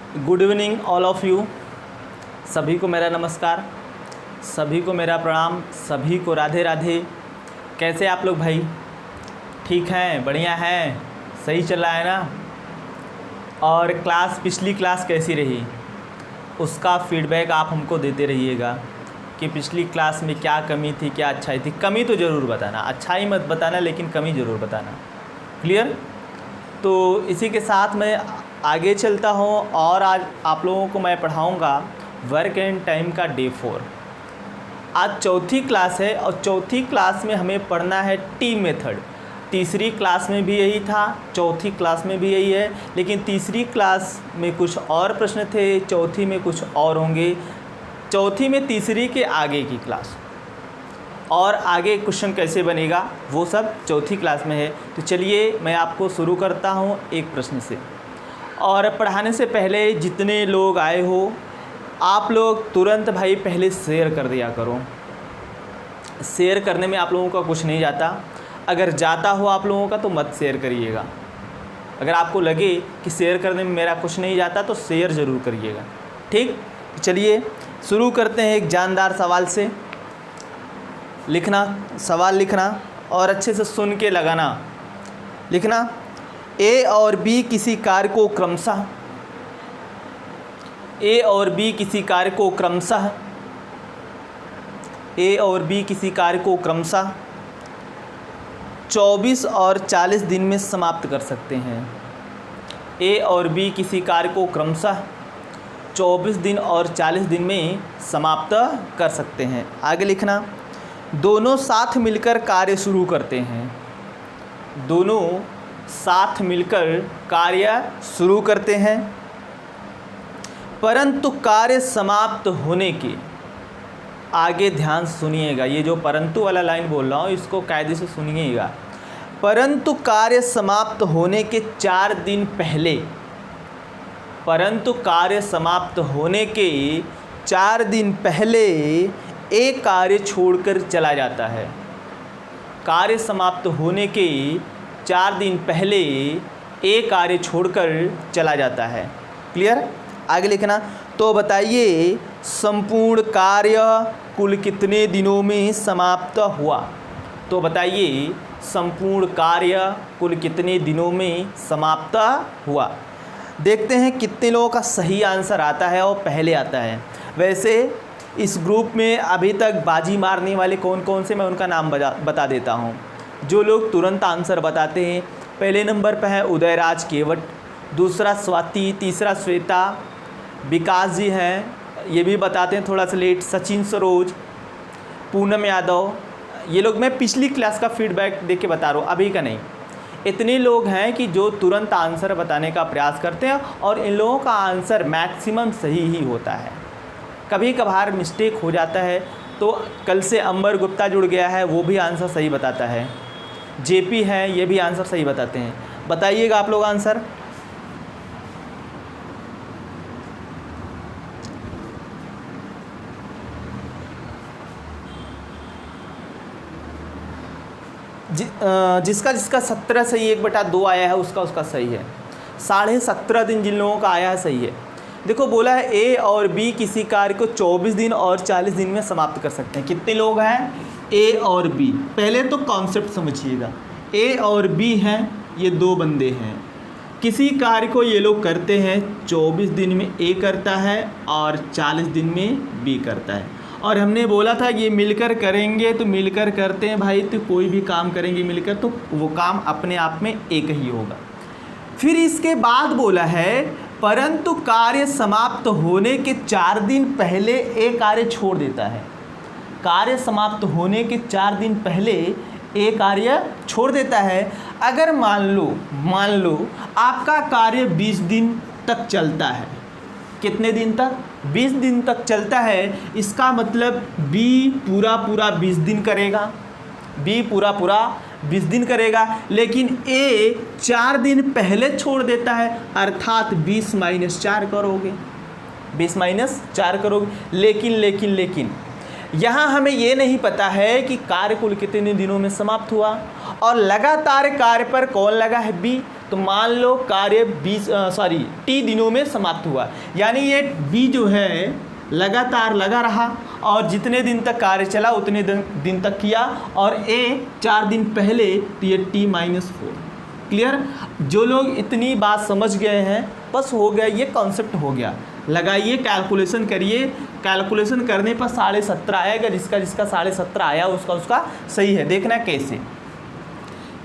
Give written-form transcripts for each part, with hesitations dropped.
Good evening all of you. सभी को मेरा नमस्कार, सभी को मेरा प्रणाम, सभी को राधे राधे। कैसे आप लोग भाई? ठीक हैं, बढ़िया हैं, सही चल रहा है ना? और पिछली क्लास कैसी रही उसका फीडबैक आप हमको देते रहिएगा कि पिछली क्लास में क्या कमी थी, क्या अच्छाई थी। कमी तो ज़रूर बताना, अच्छाई मत बताना, लेकिन कमी ज़रूर बताना। क्लियर? तो इसी के साथ मैं आगे चलता हूँ और आज आप लोगों को मैं पढ़ाऊँगा वर्क एंड टाइम का डे 4। आज चौथी क्लास है और चौथी क्लास में हमें पढ़ना है टी मेथड। तीसरी क्लास में भी यही था, चौथी क्लास में भी यही है, लेकिन तीसरी क्लास में कुछ और प्रश्न थे, चौथी में कुछ और होंगे। चौथी में तीसरी के आगे की क्लास और आगे क्वेश्चन कैसे बनेगा वो सब चौथी क्लास में है। तो चलिए मैं आपको शुरू करता हूँ एक प्रश्न से। और पढ़ाने से पहले जितने लोग आए हो आप लोग तुरंत भाई पहले शेयर कर दिया करो। शेयर करने में आप लोगों का कुछ नहीं जाता, अगर जाता हो आप लोगों का तो मत शेयर करिएगा। अगर आपको लगे कि शेयर करने में मेरा कुछ नहीं जाता तो शेयर ज़रूर करिएगा, ठीक? चलिए शुरू करते हैं एक जानदार सवाल से। सवाल लिखना और अच्छे से सुन के लगाना। लिखना, ए और बी किसी कार्य को क्रमशः 24 और 40 दिन में समाप्त कर सकते हैं। ए और बी किसी कार्य को क्रमशः 24 दिन और 40 दिन में समाप्त कर सकते हैं। आगे लिखना, दोनों साथ मिलकर कार्य शुरू करते हैं। दोनों साथ मिलकर कार्य शुरू करते हैं, परंतु कार्य समाप्त होने के, आगे ध्यान सुनिएगा, ये जो परंतु वाला लाइन बोल रहा हूँ इसको कायदे से सुनिएगा। परंतु कार्य समाप्त होने के 4 दिन पहले, परंतु कार्य समाप्त होने के 4 दिन पहले एक कार्य छोड़कर चला जाता है। कार्य समाप्त होने के 4 दिन पहले एक कार्य छोड़कर चला जाता है। क्लियर? आगे लिखना, तो बताइए संपूर्ण कार्य कुल कितने दिनों में समाप्त हुआ? तो बताइए संपूर्ण कार्य कुल कितने दिनों में समाप्त हुआ। देखते हैं कितने लोगों का सही आंसर आता है और पहले आता है। वैसे इस ग्रुप में अभी तक बाजी मारने वाले कौन कौन से, मैं उनका नाम बता देता हूँ। जो लोग तुरंत आंसर बताते हैं, पहले नंबर पर है उदयराज केवट, दूसरा स्वाति, तीसरा श्वेता, विकास जी हैं, ये भी बताते हैं थोड़ा सा लेट, सचिन सरोज, पूनम यादव, ये लोग मैं पिछली क्लास का फीडबैक देके बता रहा हूँ, अभी का नहीं। इतने लोग हैं कि जो तुरंत आंसर बताने का प्रयास करते हैं और इन लोगों का आंसर मैक्सिमम सही ही होता है। कभी कभार मिस्टेक हो जाता है, तो कल से अंबर गुप्ता जुड़ गया है, वो भी आंसर सही बताता है। जेपी है, ये भी आंसर सही बताते हैं। बताइएगा आप लोग आंसर। जिसका 17 सही 1/2 आया है उसका सही है। 17.5 दिन जिन लोगों का आया है सही है। देखो बोला है ए और बी किसी कार्य को 24 दिन और 40 दिन में समाप्त कर सकते हैं। कितने लोग हैं? ए और बी। पहले तो कॉन्सेप्ट समझिएगा, ए और बी हैं, ये 2 बंदे हैं। किसी कार्य को ये लोग करते हैं 24 दिन में ए करता है और 40 दिन में बी करता है। और हमने बोला था ये मिलकर करेंगे, तो मिलकर करते हैं भाई, तो कोई भी काम करेंगे मिलकर तो वो काम अपने आप में एक ही होगा। फिर इसके बाद बोला है परंतु कार्य समाप्त होने के 4 दिन पहले एक कार्य छोड़ देता है। कार्य समाप्त होने के 4 दिन पहले एक कार्य छोड़ देता है। अगर मान लो आपका कार्य 20 दिन तक चलता है। कितने दिन तक? 20 दिन तक चलता है। इसका मतलब बी पूरा 20 दिन करेगा, बी पूरा 20 दिन करेगा, लेकिन ए 4 दिन पहले छोड़ देता है, अर्थात 20 - 4 करोगे, 20 - 4 करोगे। लेकिन यहाँ हमें ये नहीं पता है कि कार्य कुल कितने दिनों में समाप्त हुआ और लगातार कार्य पर कौन लगा है, बी। तो मान लो कार्य टी दिनों में समाप्त हुआ, यानी ये बी जो है लगातार लगा रहा और जितने दिन तक कार्य चला उतने दिन तक किया, और ए 4 दिन पहले, तो ये t-4। क्लियर। जो लोग इतनी बात समझ गए हैं बस हो गया, ये कॉन्सेप्ट हो गया। लगाइए, कैलकुलेशन करिए, कैलकुलेशन करने पर 17.5 आएगा। जिसका 17.5 आया उसका सही है। देखना कैसे,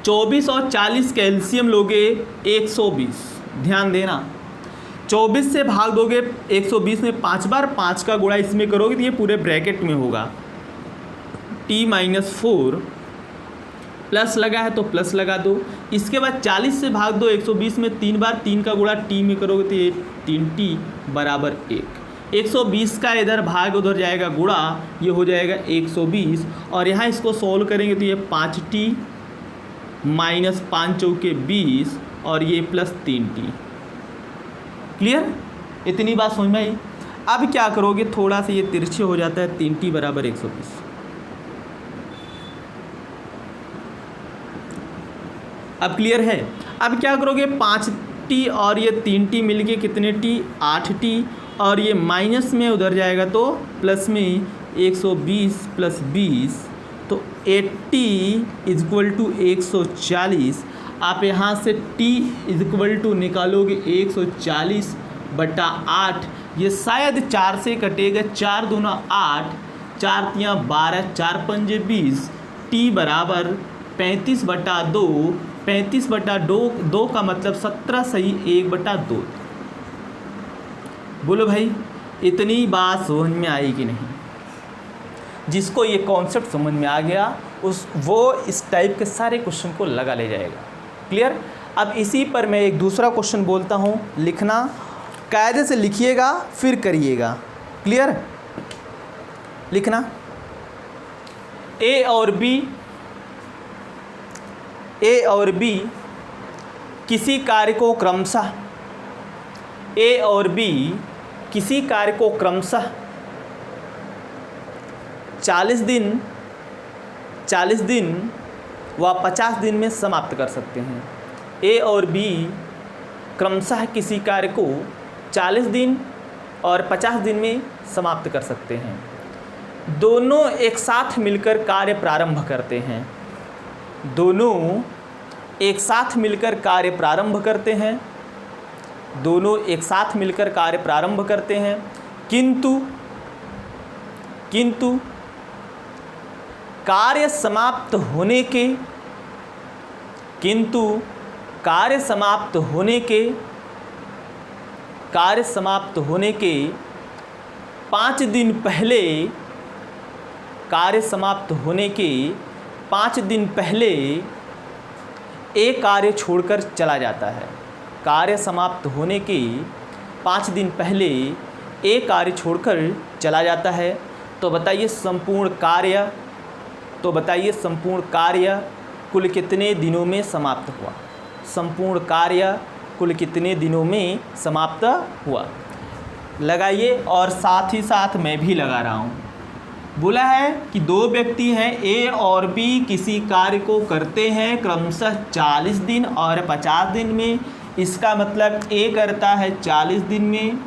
24 और 40 का एलसीएम लोगे 120, ध्यान देना। 24 से भाग दोगे 120 में 5 बार, 5 का गुणा इसमें करोगे तो ये पूरे ब्रैकेट में होगा t-4, प्लस लगा है तो प्लस लगा दो। इसके बाद 40 से भाग दो 120 में 3 बार, 3 का गुणा t में करोगे तो ये 3t बराबर 1। 120 का इधर भाग उधर जाएगा गुणा, ये हो जाएगा 120, और यहाँ इसको सोल्व करेंगे तो ये 5t माइनस 5 चौके 20 और ये प्लस 3t। क्लियर, इतनी बात समझ में आई। अब क्या करोगे, थोड़ा सा ये तिरछे हो जाता है, 3t बराबर 120। अब क्लियर है। अब क्या करोगे, 5t और ये 3t मिलके कितने t, 8t, और ये माइनस में उधर जाएगा तो प्लस में 120 प्लस 20, तो 80 इक्वल टू 140। आप यहाँ से t इक्वल टू निकालोगे 140/8, ये शायद 4 से कटेगा, 4 दूना 8, 4 तियाँ 12, 4 पंजे 20, t बराबर 35/2। 35/2 का मतलब 17 सही 1/2। बोलो भाई, इतनी बात समझ में आई कि नहीं? जिसको ये कॉन्सेप्ट समझ में आ गया वो इस टाइप के सारे क्वेश्चन को लगा ले जाएगा। क्लियर। अब इसी पर मैं एक दूसरा क्वेश्चन बोलता हूँ, लिखना, कायदे से लिखिएगा फिर करिएगा। क्लियर। लिखना, ए और बी किसी कार्य को क्रमशः 40 दिन व 50 दिन में समाप्त कर सकते हैं। ए और बी क्रमशः किसी कार्य को 40 दिन और 50 दिन में समाप्त कर सकते हैं। दोनों एक साथ मिलकर कार्य प्रारंभ करते हैं। दोनों एक साथ मिलकर कार्य प्रारंभ करते हैं, किंतु कार्य समाप्त होने के 5 दिन पहले एक कार्य छोड़कर चला जाता है। कार्य समाप्त होने के 5 दिन पहले एक कार्य छोड़कर चला जाता है। तो बताइए संपूर्ण कार्य कुल कितने दिनों में समाप्त हुआ? संपूर्ण कार्य कुल कितने दिनों में समाप्त हुआ? लगाइए, और साथ ही साथ मैं भी लगा रहा हूँ। बोला है कि 2 व्यक्ति हैं, ए और बी किसी कार्य को करते हैं क्रमशः 40 दिन और 50 दिन में। इसका मतलब ए करता है 40 दिन में,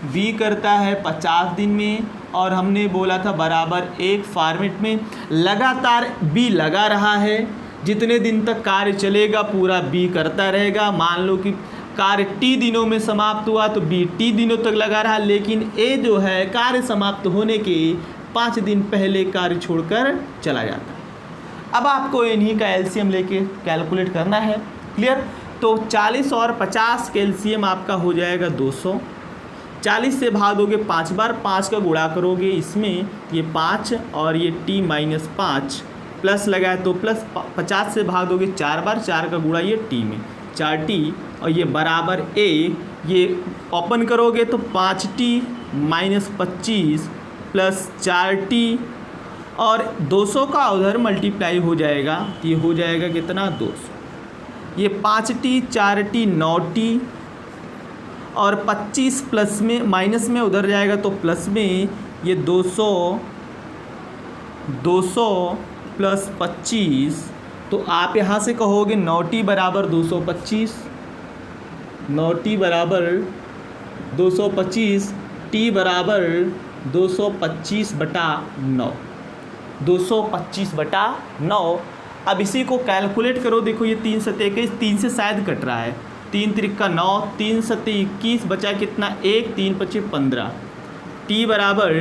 बी करता है 50 दिन में, और हमने बोला था बराबर एक फॉर्मेट में लगातार बी लगा रहा है। जितने दिन तक कार्य चलेगा पूरा बी करता रहेगा। मान लो कि कार्य टी दिनों में समाप्त हुआ तो बी टी दिनों तक लगा रहा, लेकिन ए जो है कार्य समाप्त होने के 5 दिन पहले कार्य छोड़कर चला जाता है। अब आपको इन्हीं का एलसीएम लेके कैलकुलेट करना है। क्लियर। तो 40 और 50 का एलसीएम आपका हो जाएगा 200। 40 से भाग दोगे 5 बार, 5 का गुणा करोगे इसमें, ये 5 और ये t-5 प्लस लगाए तो प्लस 50 से भाग दोगे 4 बार, 4 का गुणा ये t में 4t, और ये बराबर a, ये ओपन करोगे तो 5t-25 प्लस 4t, और 200 का उधर मल्टीप्लाई हो जाएगा, ये हो जाएगा कितना 200। ये 5t 4t 9t, और 25 प्लस में माइनस में उधर जाएगा तो प्लस में, ये 200 प्लस 25 तो आप यहाँ से कहोगे 9t बराबर 225, 9t बराबर 225, t बराबर 225/9, 225/9। अब इसी को कैलकुलेट करो, देखो ये 3 7 21, 3 से शायद कट रहा है, 3 त्रिका 9, 3 7 21, बचा कितना 1, 3 25 15, t बराबर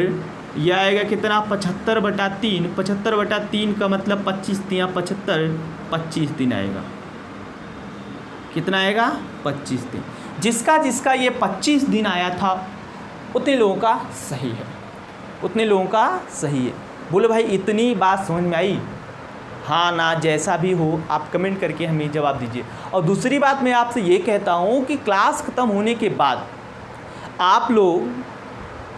यह आएगा कितना 75/3, 75/3 का मतलब 25 तिया 75, 25 दिन आएगा, कितना आएगा 25 दिन। जिसका जिसका ये 25 दिन आया था उतने लोगों का सही है, उतने लोगों का सही है। बोलो भाई इतनी बात समझ में आई? हाँ ना, जैसा भी हो आप कमेंट करके हमें जवाब दीजिए। और दूसरी बात मैं आपसे ये कहता हूँ कि क्लास ख़त्म होने के बाद आप लोग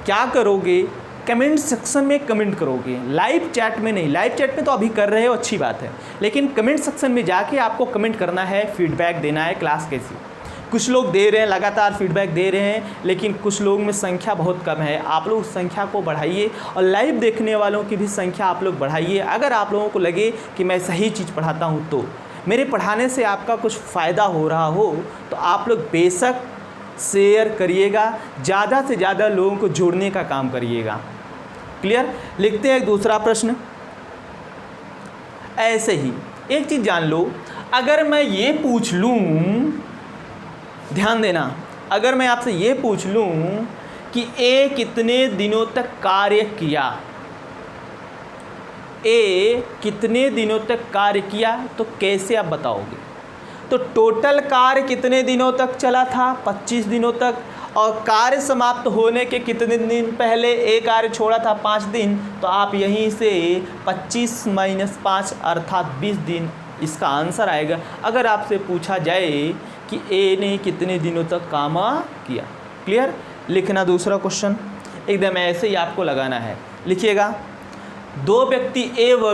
क्या करोगे, कमेंट सेक्शन में कमेंट करोगे, लाइव चैट में नहीं। लाइव चैट में तो अभी कर रहे हो, अच्छी बात है, लेकिन कमेंट सेक्शन में जाके आपको कमेंट करना है, फीडबैक देना है क्लास कैसी। कुछ लोग दे रहे हैं, लगातार फीडबैक दे रहे हैं, लेकिन कुछ लोग में संख्या बहुत कम है। आप लोग संख्या को बढ़ाइए और लाइव देखने वालों की भी संख्या आप लोग बढ़ाइए। अगर आप लोगों को लगे कि मैं सही चीज़ पढ़ाता हूँ, तो मेरे पढ़ाने से आपका कुछ फ़ायदा हो रहा हो, तो आप लोग बेशक शेयर करिएगा, ज़्यादा से ज़्यादा लोगों को जोड़ने का काम करिएगा। क्लियर? लिखते हैं दूसरा प्रश्न। ऐसे ही एक चीज़ जान लो, अगर मैं ये पूछ लूँ, ध्यान देना, अगर मैं आपसे ये पूछ लूँ कि ए कितने दिनों तक कार्य किया, ए कितने दिनों तक कार्य किया, तो कैसे आप बताओगे? तो टोटल कार्य कितने दिनों तक चला था? 25 दिनों तक। और कार्य समाप्त होने के कितने दिन पहले ए कार्य छोड़ा था? 5 दिन। तो आप यहीं से 25 - 5 अर्थात 20 दिन इसका आंसर आएगा। अगर आपसे पूछा जाए कि ए ने कितने दिनों तक काम किया। क्लियर? लिखना दूसरा क्वेश्चन, एकदम ऐसे ही आपको लगाना है। लिखिएगा, दो व्यक्ति ए व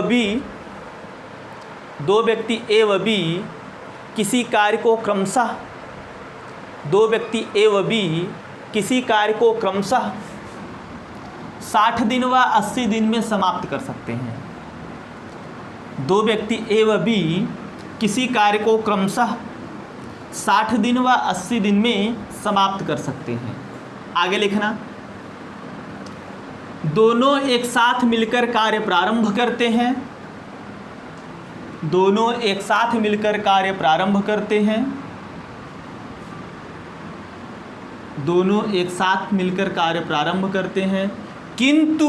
बी किसी कार्य को क्रमशः, दो व्यक्ति ए व बी किसी कार्य को क्रमशः 60 दिन व 80 दिन में समाप्त कर सकते हैं। दो व्यक्ति ए व बी किसी कार्य को क्रमशः 60 दिन व 80 दिन में समाप्त कर सकते हैं। आगे लिखना, दोनों एक साथ मिलकर कार्य प्रारंभ करते हैं, दोनों एक साथ मिलकर कार्य प्रारंभ करते हैं, दोनों एक साथ मिलकर कार्य प्रारंभ करते हैं, किंतु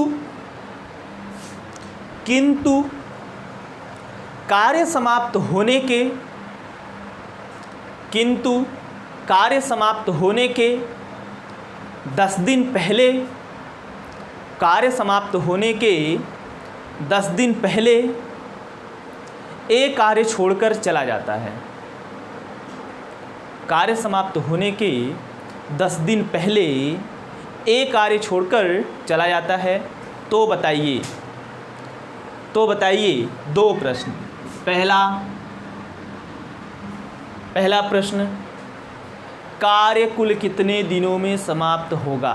कार्य समाप्त होने के, किंतु कार्य समाप्त होने के 10 दिन पहले, कार्य समाप्त होने के 10 दिन पहले ए कार्य छोड़कर चला जाता है। कार्य समाप्त होने के 10 दिन पहले ए कार्य छोड़कर चला जाता है। तो बताइए 2 प्रश्न। पहला प्रश्न, कार्य कुल कितने दिनों में समाप्त होगा?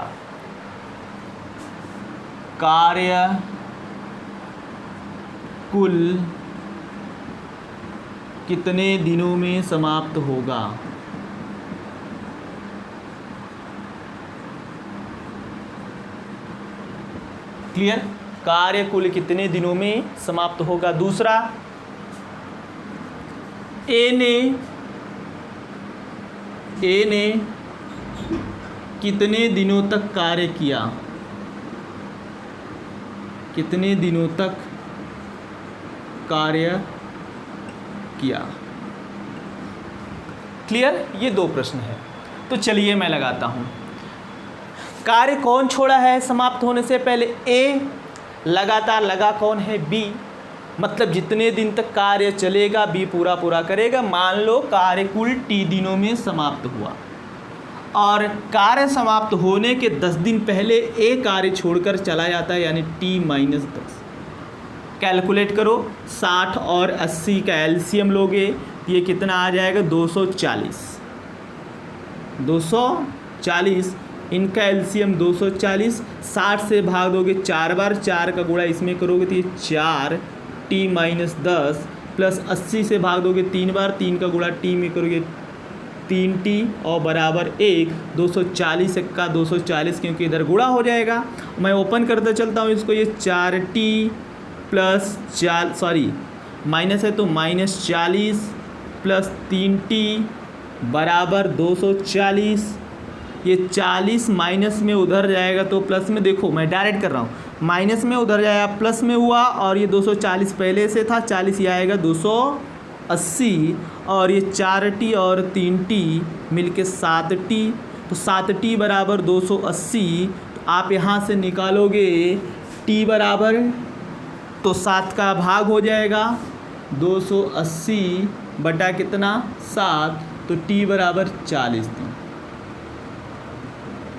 कार्य कुल कितने दिनों में समाप्त होगा? क्लियर? कार्य कुल कितने दिनों में समाप्त होगा। दूसरा, ए ने कितने दिनों तक कार्य किया, कितने दिनों तक कार्य किया। क्लियर? ये 2 प्रश्न है। तो चलिए मैं लगाता हूँ। कार्य कौन छोड़ा है समाप्त होने से पहले? ए। लगातार लगा कौन है? बी। मतलब जितने दिन तक कार्य चलेगा बी पूरा करेगा। मान लो कार्य कुल टी दिनों में समाप्त हुआ और कार्य समाप्त होने के 10 दिन पहले ए कार्य छोड़कर चला जाता है, यानी t-10। कैलकुलेट करो, 60 और 80 का एलसीएम लोगे, ये कितना आ जाएगा? 240। 240, इनका एलसीएम 240। 60 से भाग दोगे 4 बार, 4 का गुणा इसमें करोगे तो ये 4 t-10 प्लस 80 से भाग दोगे 3 बार, 3 का गुणा टी में करोगे 3t और बराबर 1, 240 का 240 क्योंकि इधर गुणा हो जाएगा। मैं ओपन करते चलता हूँ इसको, ये 4t प्लस माइनस है तो -40 प्लस 3t बराबर 240। ये 40 माइनस में उधर जाएगा तो प्लस में, देखो मैं डायरेक्ट कर रहा हूँ, माइनस में उधर जाएगा प्लस में हुआ, और ये 240 पहले से था, 40 ये आएगा 280, और ये 4t और 3t मिलके 7t, तो 7t बराबर 280। तो आप यहाँ से निकालोगे t बराबर, तो 7 का भाग हो जाएगा 280 बटा कितना 7, तो t बराबर 40 दिन।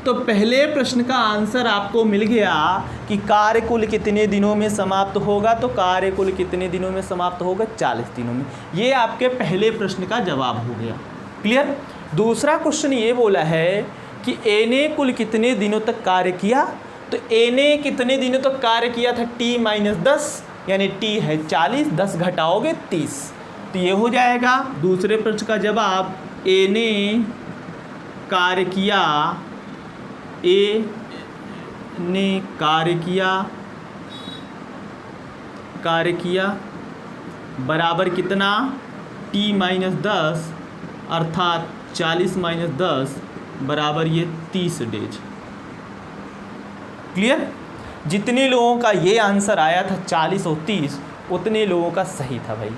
तो पहले प्रश्न का आंसर आपको मिल गया कि कार्य कुल कितने दिनों में समाप्त होगा, तो कार्य कुल कितने दिनों में समाप्त होगा, 40 दिनों में। ये आपके पहले प्रश्न का जवाब हो गया। क्लियर। दूसरा क्वेश्चन ये बोला है कि ए ने कुल कितने दिनों तक कार्य किया, तो ए ने कितने दिनों तक कार्य किया था, t-10, यानी t है 40, 10 घटाओगे 30, तो ये हो जाएगा दूसरे प्रश्न का जवाब। ए ने कार्य किया, ए ने कार्य किया बराबर कितना, t-10 अर्थात 40 - 10 बराबर ये 30 डेज। क्लियर। जितने लोगों का ये आंसर आया था 40 और 30, उतने लोगों का सही था भाई।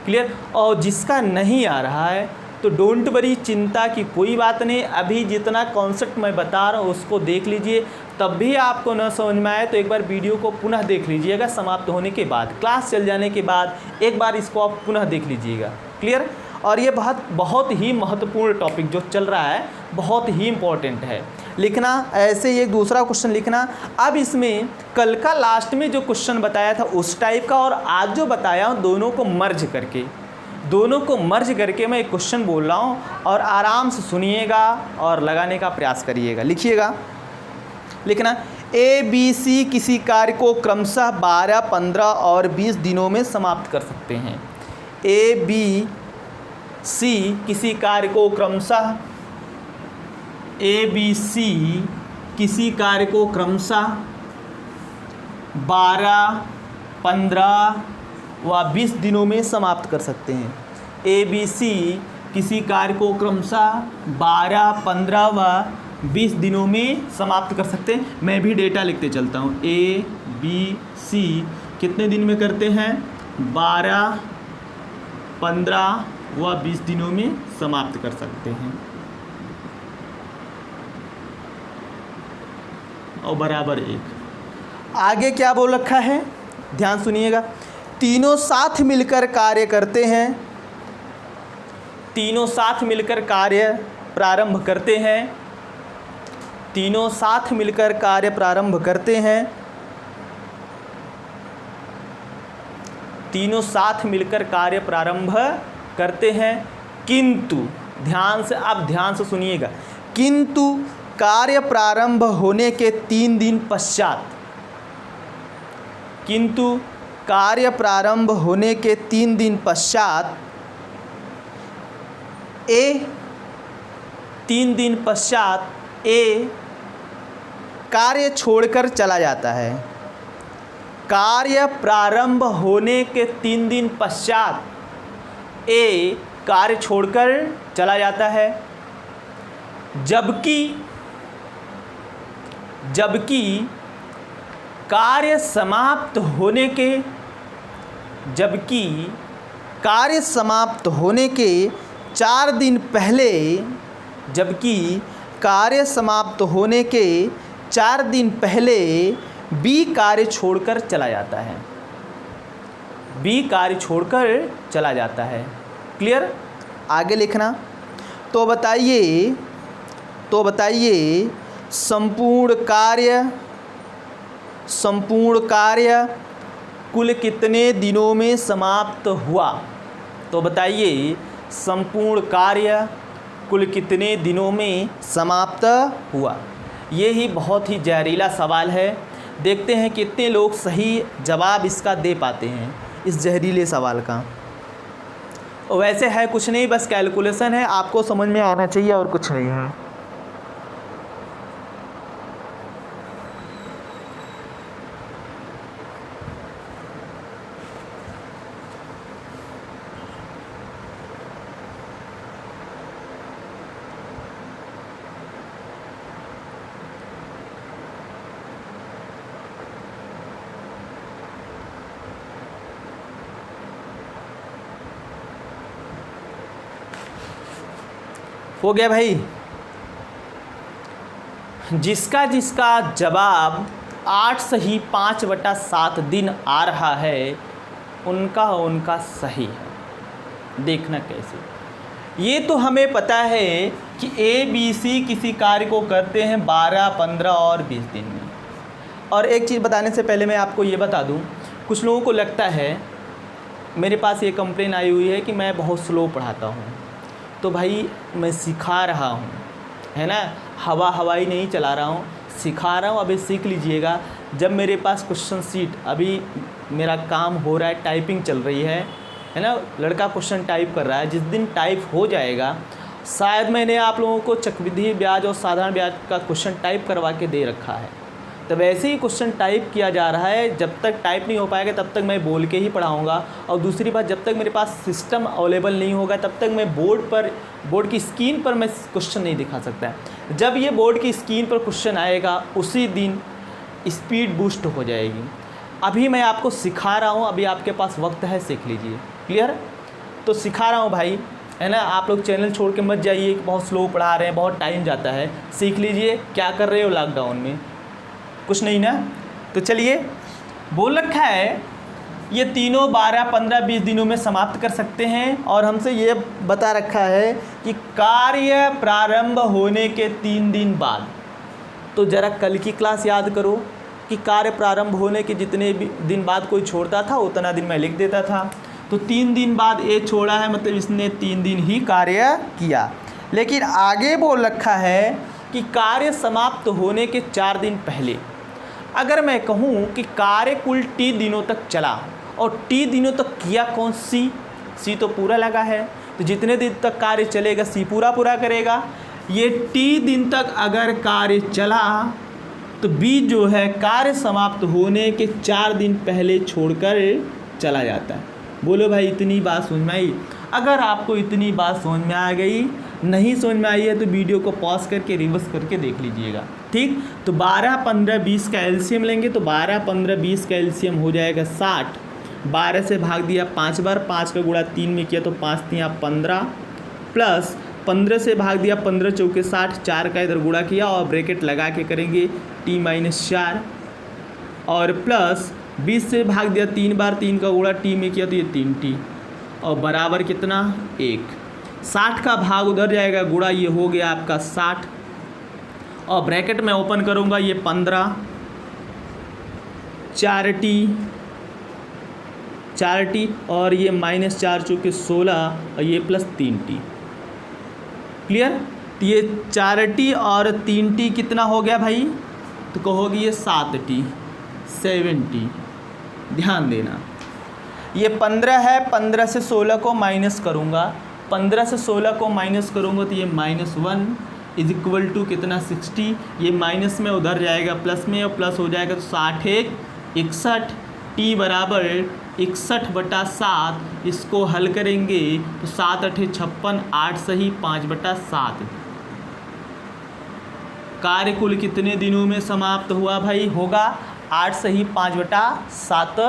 क्लियर। और जिसका नहीं आ रहा है तो डोंट वरी, चिंता की कोई बात नहीं। अभी जितना कॉन्सेप्ट मैं बता रहा हूँ उसको देख लीजिए, तब भी आपको न समझ में आए तो एक बार वीडियो को पुनः देख लीजिएगा, समाप्त होने के बाद, क्लास चल जाने के बाद एक बार इसको आप पुनः देख लीजिएगा। क्लियर। और ये बहुत ही महत्वपूर्ण टॉपिक जो चल रहा है, बहुत ही इम्पोर्टेंट है। लिखना ऐसे ही एक दूसरा क्वेश्चन लिखना। अब इसमें कल का लास्ट में जो क्वेश्चन बताया था उस टाइप का, और आज जो बताया हूँ दोनों को मर्ज करके मैं एक क्वेश्चन बोल रहा हूँ, और आराम से सुनिएगा और लगाने का प्रयास करिएगा। लिखिएगा, लिखना ABC किसी कार्य को क्रमशः 12, 15 और 20 दिनों में समाप्त कर सकते हैं। ABC किसी कार्य को क्रमशः ABC किसी कार्य को क्रमशः 12, 15 व 20 दिनों में समाप्त कर सकते हैं। ABC किसी कार्य को क्रमशः 12, 15 व 20 दिनों में समाप्त कर सकते हैं। मैं भी डेटा लिखते चलता हूँ। ABC कितने दिन में करते हैं, 12, 15 व 20 दिनों में समाप्त कर सकते हैं, और बराबर 1। आगे क्या बोल रखा है, ध्यान सुनिएगा। तीनों साथ मिलकर कार्य करते हैं, तीनों साथ मिलकर कार्य प्रारंभ करते हैं, तीनों साथ मिलकर कार्य प्रारंभ करते हैं, तीनों साथ मिलकर कार्य प्रारंभ करते हैं, किंतु ध्यान से सुनिएगा, किंतु कार्य प्रारंभ होने के 3 दिन पश्चात, किंतु कार्य प्रारंभ होने के 3 दिन पश्चात 3 दिन पश्चात ए कार्य छोड़कर चला जाता है। कार्य प्रारंभ होने के 3 दिन पश्चात ए कार्य छोड़कर चला जाता है, जबकि कार्य समाप्त होने के 4 दिन पहले, जबकि कार्य समाप्त होने के 4 दिन पहले बी कार्य छोड़कर चला जाता है, बी कार्य छोड़कर चला जाता है। क्लियर। आगे लिखना। तो बताइए संपूर्ण कार्य कुल कितने दिनों में समाप्त हुआ। तो बताइए संपूर्ण कार्य कुल कितने दिनों में समाप्त हुआ। ये ही बहुत ही जहरीला सवाल है। देखते हैं कितने लोग सही जवाब इसका दे पाते हैं, इस जहरीले सवाल का। वैसे है कुछ नहीं, बस कैलकुलेशन है, आपको समझ में आना चाहिए और कुछ नहीं है। हो गया भाई। जिसका जिसका जवाब 8 सही 5/7 दिन आ रहा है उनका सही है। देखना कैसे। ये तो हमें पता है कि ABC किसी कार्य को करते हैं 12, 15 और 20 दिन में। और एक चीज़ बताने से पहले मैं आपको ये बता दूं, कुछ लोगों को लगता है, मेरे पास ये कंप्लेन आई हुई है कि मैं बहुत स्लो पढ़ाता हूँ। तो भाई मैं सिखा रहा हूँ, है ना, हवाई नहीं चला रहा हूँ, सिखा रहा हूँ। अभी सीख लीजिएगा। जब मेरे पास क्वेश्चन सीट, अभी मेरा काम हो रहा है, टाइपिंग चल रही है ना, लड़का क्वेश्चन टाइप कर रहा है। जिस दिन टाइप हो जाएगा, शायद मैंने आप लोगों को चक्रवृद्धि ब्याज और साधारण ब्याज का क्वेश्चन टाइप करवा के दे रखा है। तो वैसे ही क्वेश्चन टाइप किया जा रहा है। जब तक टाइप नहीं हो पाएगा तब तक मैं बोल के ही पढ़ाऊँगा। और दूसरी बात, जब तक मेरे पास सिस्टम अवेलेबल नहीं होगा तब तक मैं बोर्ड की स्क्रीन पर मैं क्वेश्चन नहीं दिखा सकता। जब ये बोर्ड की स्क्रीन पर क्वेश्चन आएगा उसी दिन स्पीड बूस्ट हो जाएगी। अभी मैं आपको सिखा रहा हूँ, अभी आपके पास वक्त है, सीख लीजिए। क्लियर? तो सिखा रहा हूँ भाई, है ना। आप लोग चैनल छोड़ के मत जाइए कि बहुत स्लो पढ़ा रहे हैं, बहुत टाइम जाता है। सीख लीजिए। क्या कर रहे हो लॉकडाउन में? कुछ नहीं ना। तो चलिए, बोल रखा है ये तीनों 12, 15, 20 दिनों में समाप्त कर सकते हैं। और हमसे ये बता रखा है कि कार्य प्रारंभ होने के 3 दिन बाद। तो ज़रा कल की क्लास याद करो कि कार्य प्रारंभ होने के जितने भी दिन बाद कोई छोड़ता था उतना दिन मैं लिख देता था। तो 3 दिन बाद ये छोड़ा है, मतलब इसने 3 दिन ही कार्य किया। लेकिन आगे बोल रखा है कि कार्य समाप्त होने के 4 दिन पहले अगर मैं कहूँ कि कार्य कुल T दिनों तक चला, और T दिनों तक किया कौन? C तो पूरा लगा है। तो जितने दिन तक कार्य चलेगा C पूरा करेगा। ये T दिन तक अगर कार्य चला तो B जो है कार्य समाप्त होने के 4 दिन पहले छोड़कर चला जाता है। बोलो भाई, इतनी बात समझ में आई? अगर आपको इतनी बात समझ में आ गई, नहीं समझ में आई है तो वीडियो को पॉज करके रिवर्स करके देख लीजिएगा। ठीक? तो 12, 15, 20 का एलसीएम लेंगे तो 12, 15, 20 का एलसीएम हो जाएगा 60। 12 से भाग दिया 5 बार, 5 का गुणा 3 में किया तो 5 तिया 15, प्लस 15 से भाग दिया 15 चौके 60, 4 का इधर गुणा किया और ब्रैकेट लगा के करेंगे T-4, और प्लस 20 से भाग दिया 3 बार, 3 का गुणा T में किया तो ये 3T, और बराबर कितना? 1। 60 का भाग उधर जाएगा, गुणा ये हो गया आपका 60, और ब्रैकेट में ओपन करूँगा ये 15, 4T और ये -4 चूँकि 16 और ये प्लस 3T। क्लियर? तो ये 4T और 3T कितना हो गया भाई? तो कहोगे ये 7T, 7T। ध्यान देना, ये 15 है, 15 से 16 को माइनस करूँगा, 15 से 16 को माइनस करूँगा तो ये -1 इज इक्वल टू कितना? 60। ये माइनस में उधर जाएगा प्लस में, और प्लस हो जाएगा तो 60 61। T बराबर 61/7। इसको हल करेंगे तो 7 8 56, 8 सही 5/7। कार्य कुल कितने दिनों में समाप्त हुआ भाई? होगा 8 सही 5/7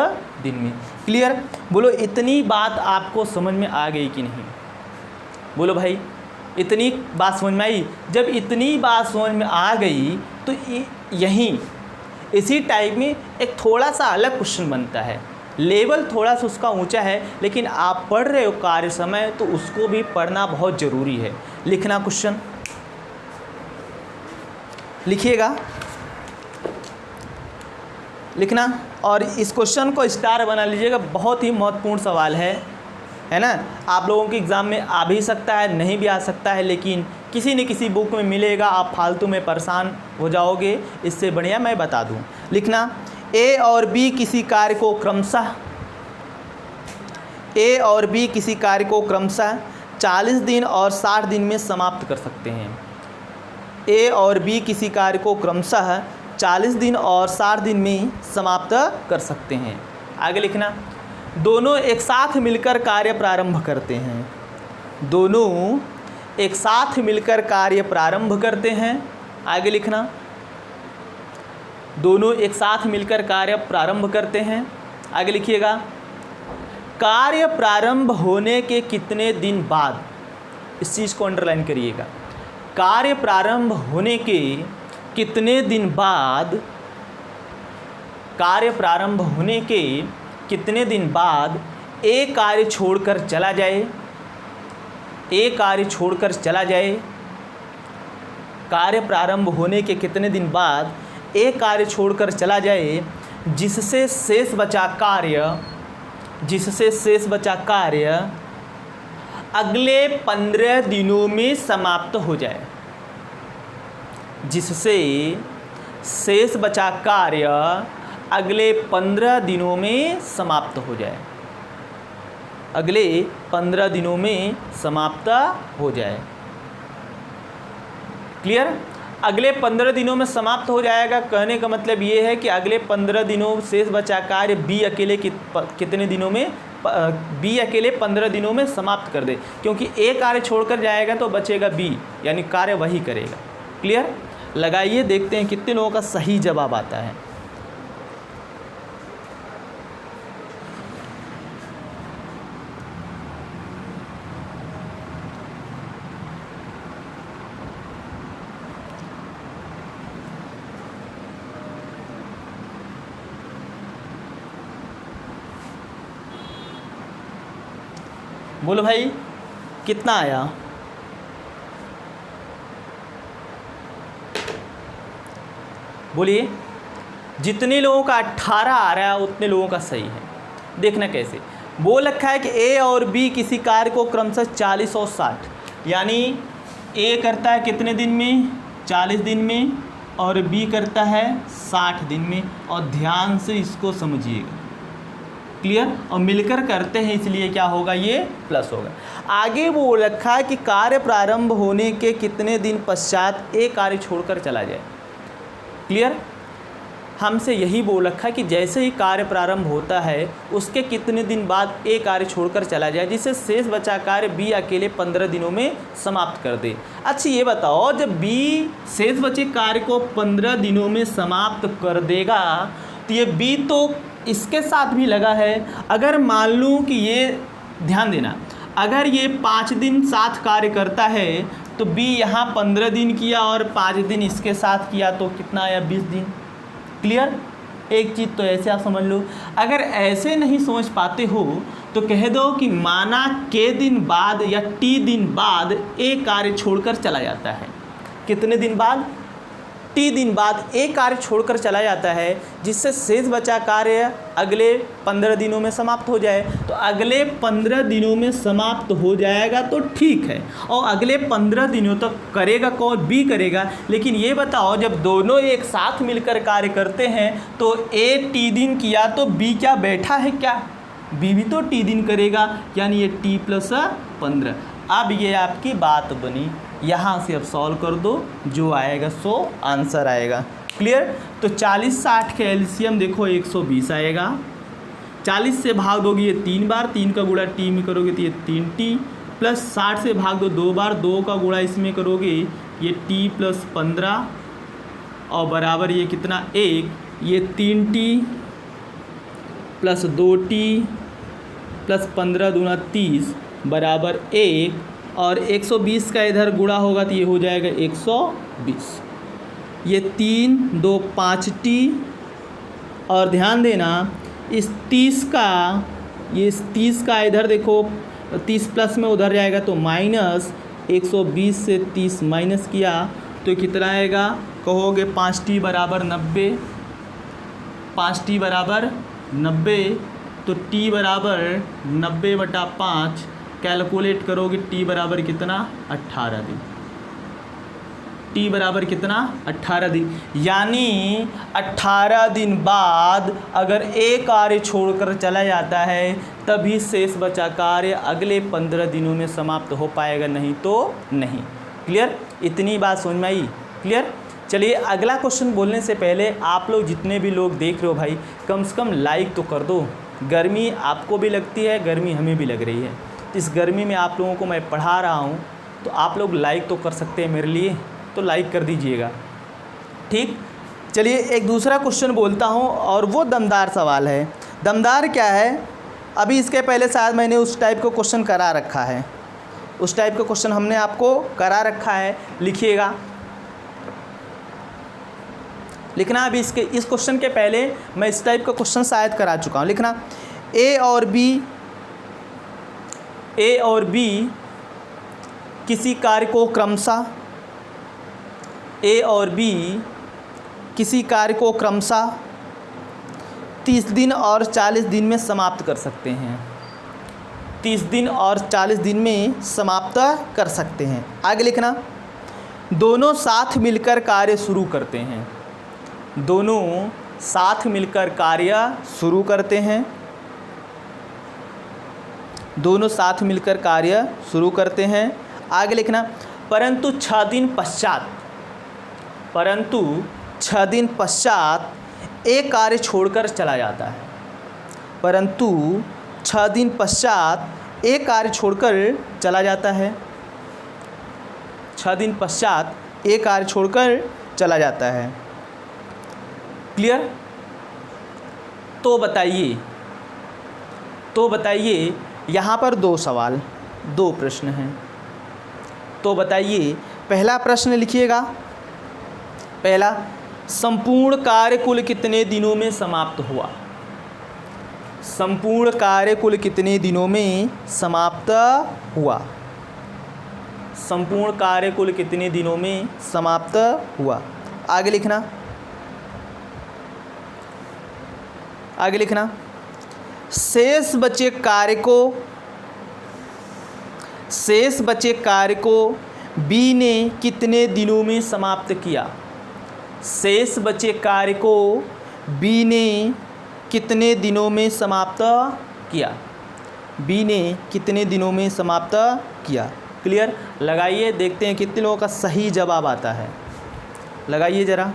दिन में। क्लियर? बोलो, इतनी बात आपको समझ में आ गई कि नहीं? बोलो भाई, इतनी बात समझ में आई? जब इतनी बात समझ में आ गई तो यहीं इसी टाइप में एक थोड़ा सा अलग क्वेश्चन बनता है। लेवल थोड़ा सा उसका ऊंचा है, लेकिन आप पढ़ रहे हो कार्य समय तो उसको भी पढ़ना बहुत ज़रूरी है। लिखना क्वेश्चन, लिखिएगा, लिखना, और इस क्वेश्चन को स्टार बना लीजिएगा। बहुत ही महत्वपूर्ण सवाल है ना। आप लोगों के एग्ज़ाम में आ भी सकता है, नहीं भी आ सकता है, लेकिन किसी न किसी बुक में मिलेगा। आप फालतू में परेशान हो जाओगे, इससे बढ़िया मैं बता दूं। लिखना, A और B किसी कार्य को क्रमशः ए और बी किसी कार्य को क्रमशः 40 दिन और 60 दिन में समाप्त कर सकते हैं। ए और बी किसी कार्य को क्रमशः 40 दिन और 60 दिन में समाप्त कर सकते हैं। आगे लिखना, दोनों एक साथ मिलकर कार्य प्रारंभ करते हैं। दोनों एक साथ मिलकर कार्य प्रारंभ करते हैं। आगे लिखना, दोनों एक साथ मिलकर कार्य प्रारंभ करते हैं। आगे लिखिएगा, कार्य प्रारंभ होने के कितने दिन बाद, इस चीज़ को अंडरलाइन करिएगा, कार्य प्रारंभ होने के कितने दिन बाद, कार्य प्रारंभ होने के कितने दिन बाद ए कार्य छोड़कर चला जाए, ए कार्य छोड़कर चला जाए। कार्य प्रारंभ होने के कितने दिन बाद ए कार्य छोड़कर चला जाए, जिससे शेष बचा कार्य अगले 15 दिनों में समाप्त हो जाए। जिससे शेष बचा कार्य अगले 15 दिनों में समाप्त हो जाए, अगले 15 दिनों में समाप्त हो जाए। क्लियर? अगले 15 दिनों में समाप्त हो जाएगा, कहने का मतलब ये है कि अगले 15 दिनों शेष बचा कार्य बी अकेले कितने दिनों में, बी अकेले 15 दिनों में समाप्त कर दे, क्योंकि ए कार्य छोड़कर जाएगा तो बचेगा बी, यानी कार्य वही करेगा। क्लियर? लगाइए, देखते हैं कितने लोगों का सही जवाब आता है। बोलो भाई, कितना आया? बोलिए। जितने लोगों का 18 आ रहा है उतने लोगों का सही है। देखना कैसे बोल रखा है कि ए और बी किसी कार्य को क्रमशः 40 और 60, यानी ए करता है कितने दिन में, 40 दिन में, और बी करता है 60 दिन में। और ध्यान से इसको समझिएगा। क्लियर? और मिलकर करते हैं इसलिए क्या होगा, ये प्लस होगा। आगे बोल रखा है कि कार्य प्रारंभ होने के कितने दिन पश्चात ए कार्य छोड़कर चला जाए। क्लियर? हमसे यही बोल रखा है कि जैसे ही कार्य प्रारंभ होता है उसके कितने दिन बाद ए कार्य छोड़कर चला जाए, जिससे शेष बचा कार्य बी अकेले 15 दिनों में समाप्त कर दे। अच्छा ये बताओ, जब बी शेष बचे कार्य को 15 दिनों में समाप्त कर देगा तो ये बी तो इसके साथ भी लगा है। अगर मान लूँ कि ये, ध्यान देना, अगर ये 5 दिन साथ कार्य करता है तो बी यहाँ 15 दिन किया और 5 दिन इसके साथ किया तो कितना आया, 20 दिन। क्लियर? एक चीज़ तो ऐसे आप समझ लो। अगर ऐसे नहीं समझ पाते हो तो कह दो कि माना के दिन बाद या टी दिन बाद ए कार्य छोड़कर चला जाता है। कितने दिन बाद? टी दिन बाद ए कार्य छोड़कर चला जाता है, जिससे शेष बचा कार्य अगले 15 दिनों में समाप्त हो जाए। तो अगले 15 दिनों में समाप्त हो जाएगा तो ठीक है, और अगले 15 दिनों तक करेगा कौन? बी करेगा। लेकिन ये बताओ, जब दोनों एक साथ मिलकर कार्य करते हैं तो ए टी दिन किया तो बी क्या बैठा है क्या? बी भी तो टी दिन करेगा, यानी ये टी प्लस 15। अब ये आपकी बात बनी। यहाँ से अब सॉल्व कर दो, जो आएगा सो आंसर आएगा। क्लियर? तो 40-60 के एलसीएम देखो 120 आएगा। 40 से भाग दोगे ये 3 बार, 3 का गुणा टी में करोगे तो ये 3t, प्लस 60 से भाग दो 2 बार, 2 का गुणा इसमें करोगे ये t प्लस 15, और बराबर ये कितना 1, ये 3t प्लस 2t प्लस 15 दूना 30 बराबर 1, और 120 का इधर गुणा होगा तो ये हो जाएगा 120। ये 3 2 5t, और ध्यान देना इस 30 का इधर देखो 30 प्लस में उधर जाएगा तो माइनस, 120 से 30 माइनस किया तो कितना आएगा, कहोगे 5t बराबर 90, 5t बराबर 90, तो t बराबर 90/5 कैलकुलेट करोगे, t बराबर कितना, 18 दिन। टी बराबर कितना 18 दिन, यानी 18 दिन बाद अगर एक कार्य छोड़कर चला जाता है तभी शेष बचा कार्य अगले 15 दिनों में समाप्त हो पाएगा, नहीं तो नहीं। क्लियर, इतनी बात समझ में आई? क्लियर। चलिए अगला क्वेश्चन बोलने से पहले आप लोग जितने भी लोग देख रहे हो भाई, कम से कम लाइक तो कर दो। गर्मी आपको भी लगती है, गर्मी हमें भी लग रही है। इस गर्मी में आप लोगों को मैं पढ़ा रहा हूँ तो आप लोग लाइक तो कर सकते हैं मेरे लिए, तो लाइक कर दीजिएगा। ठीक, चलिए एक दूसरा क्वेश्चन बोलता हूँ और वो दमदार सवाल है। दमदार क्या है? अभी इसके पहले शायद मैंने उस टाइप का क्वेश्चन करा रखा है, उस टाइप का क्वेश्चन हमने आपको करा रखा है। लिखिएगा, लिखना। अभी इस क्वेश्चन के पहले मैं इस टाइप का क्वेश्चन शायद करा चुका हूँ। लिखना, ए और बी किसी कार्य को क्रमशः ए और बी किसी कार्य को क्रमशः 30 दिन और 40 दिन में समाप्त कर सकते हैं। 30 दिन और 40 दिन में समाप्त कर सकते हैं। आगे लिखना, दोनों साथ मिलकर कार्य शुरू करते हैं। दोनों साथ मिलकर कार्य शुरू करते हैं। दोनों साथ मिलकर कार्य शुरू करते हैं। आगे लिखना, परंतु 6 दिन पश्चात एक कार्य छोड़कर चला जाता है। परंतु 6 दिन पश्चात एक कार्य छोड़कर चला जाता है। 6 दिन पश्चात एक कार्य छोड़कर चला जाता है। क्लियर। तो बताइए यहाँ पर 2 सवाल, 2 प्रश्न हैं। तो बताइए, पहला प्रश्न लिखिएगा। पहला, संपूर्ण कार्य कुल कितने दिनों में समाप्त हुआ? संपूर्ण कार्य कुल कितने दिनों में समाप्त हुआ? संपूर्ण कार्य कुल कितने दिनों में समाप्त हुआ? आगे लिखना, आगे लिखना, शेष बचे कार्य को बी ने कितने दिनों में समाप्त किया? शेष बचे कार्य को बी ने कितने दिनों में समाप्त किया? बी ने कितने दिनों में समाप्त किया? क्लियर। लगाइए, देखते हैं कितने लोगों का सही जवाब आता है। लगाइए ज़रा।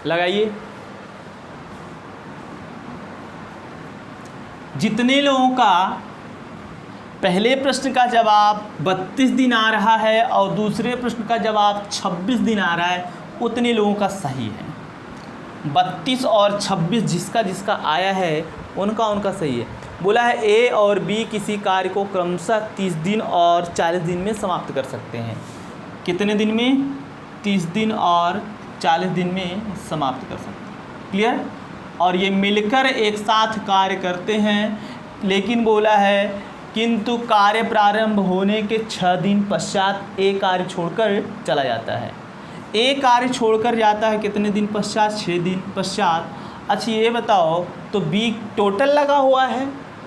लगाइए। जितने लोगों का पहले प्रश्न का जवाब 32 दिन आ रहा है और दूसरे प्रश्न का जवाब 26 दिन आ रहा है, उतने लोगों का सही है। 32 और 26 जिसका जिसका आया है उनका सही है। बोला है ए और बी किसी कार्य को क्रमशः 30 दिन और 40 दिन में समाप्त कर सकते हैं। कितने दिन में? 30 दिन और 40 दिन में समाप्त कर सकते हैं। क्लियर। और ये मिलकर एक साथ कार्य करते हैं, लेकिन बोला है किंतु कार्य प्रारंभ होने के 6 दिन पश्चात एक कार्य छोड़कर चला जाता है। एक कार्य छोड़कर जाता है कितने दिन पश्चात? 6 दिन पश्चात। अच्छा ये बताओ, तो बी टोटल लगा हुआ है,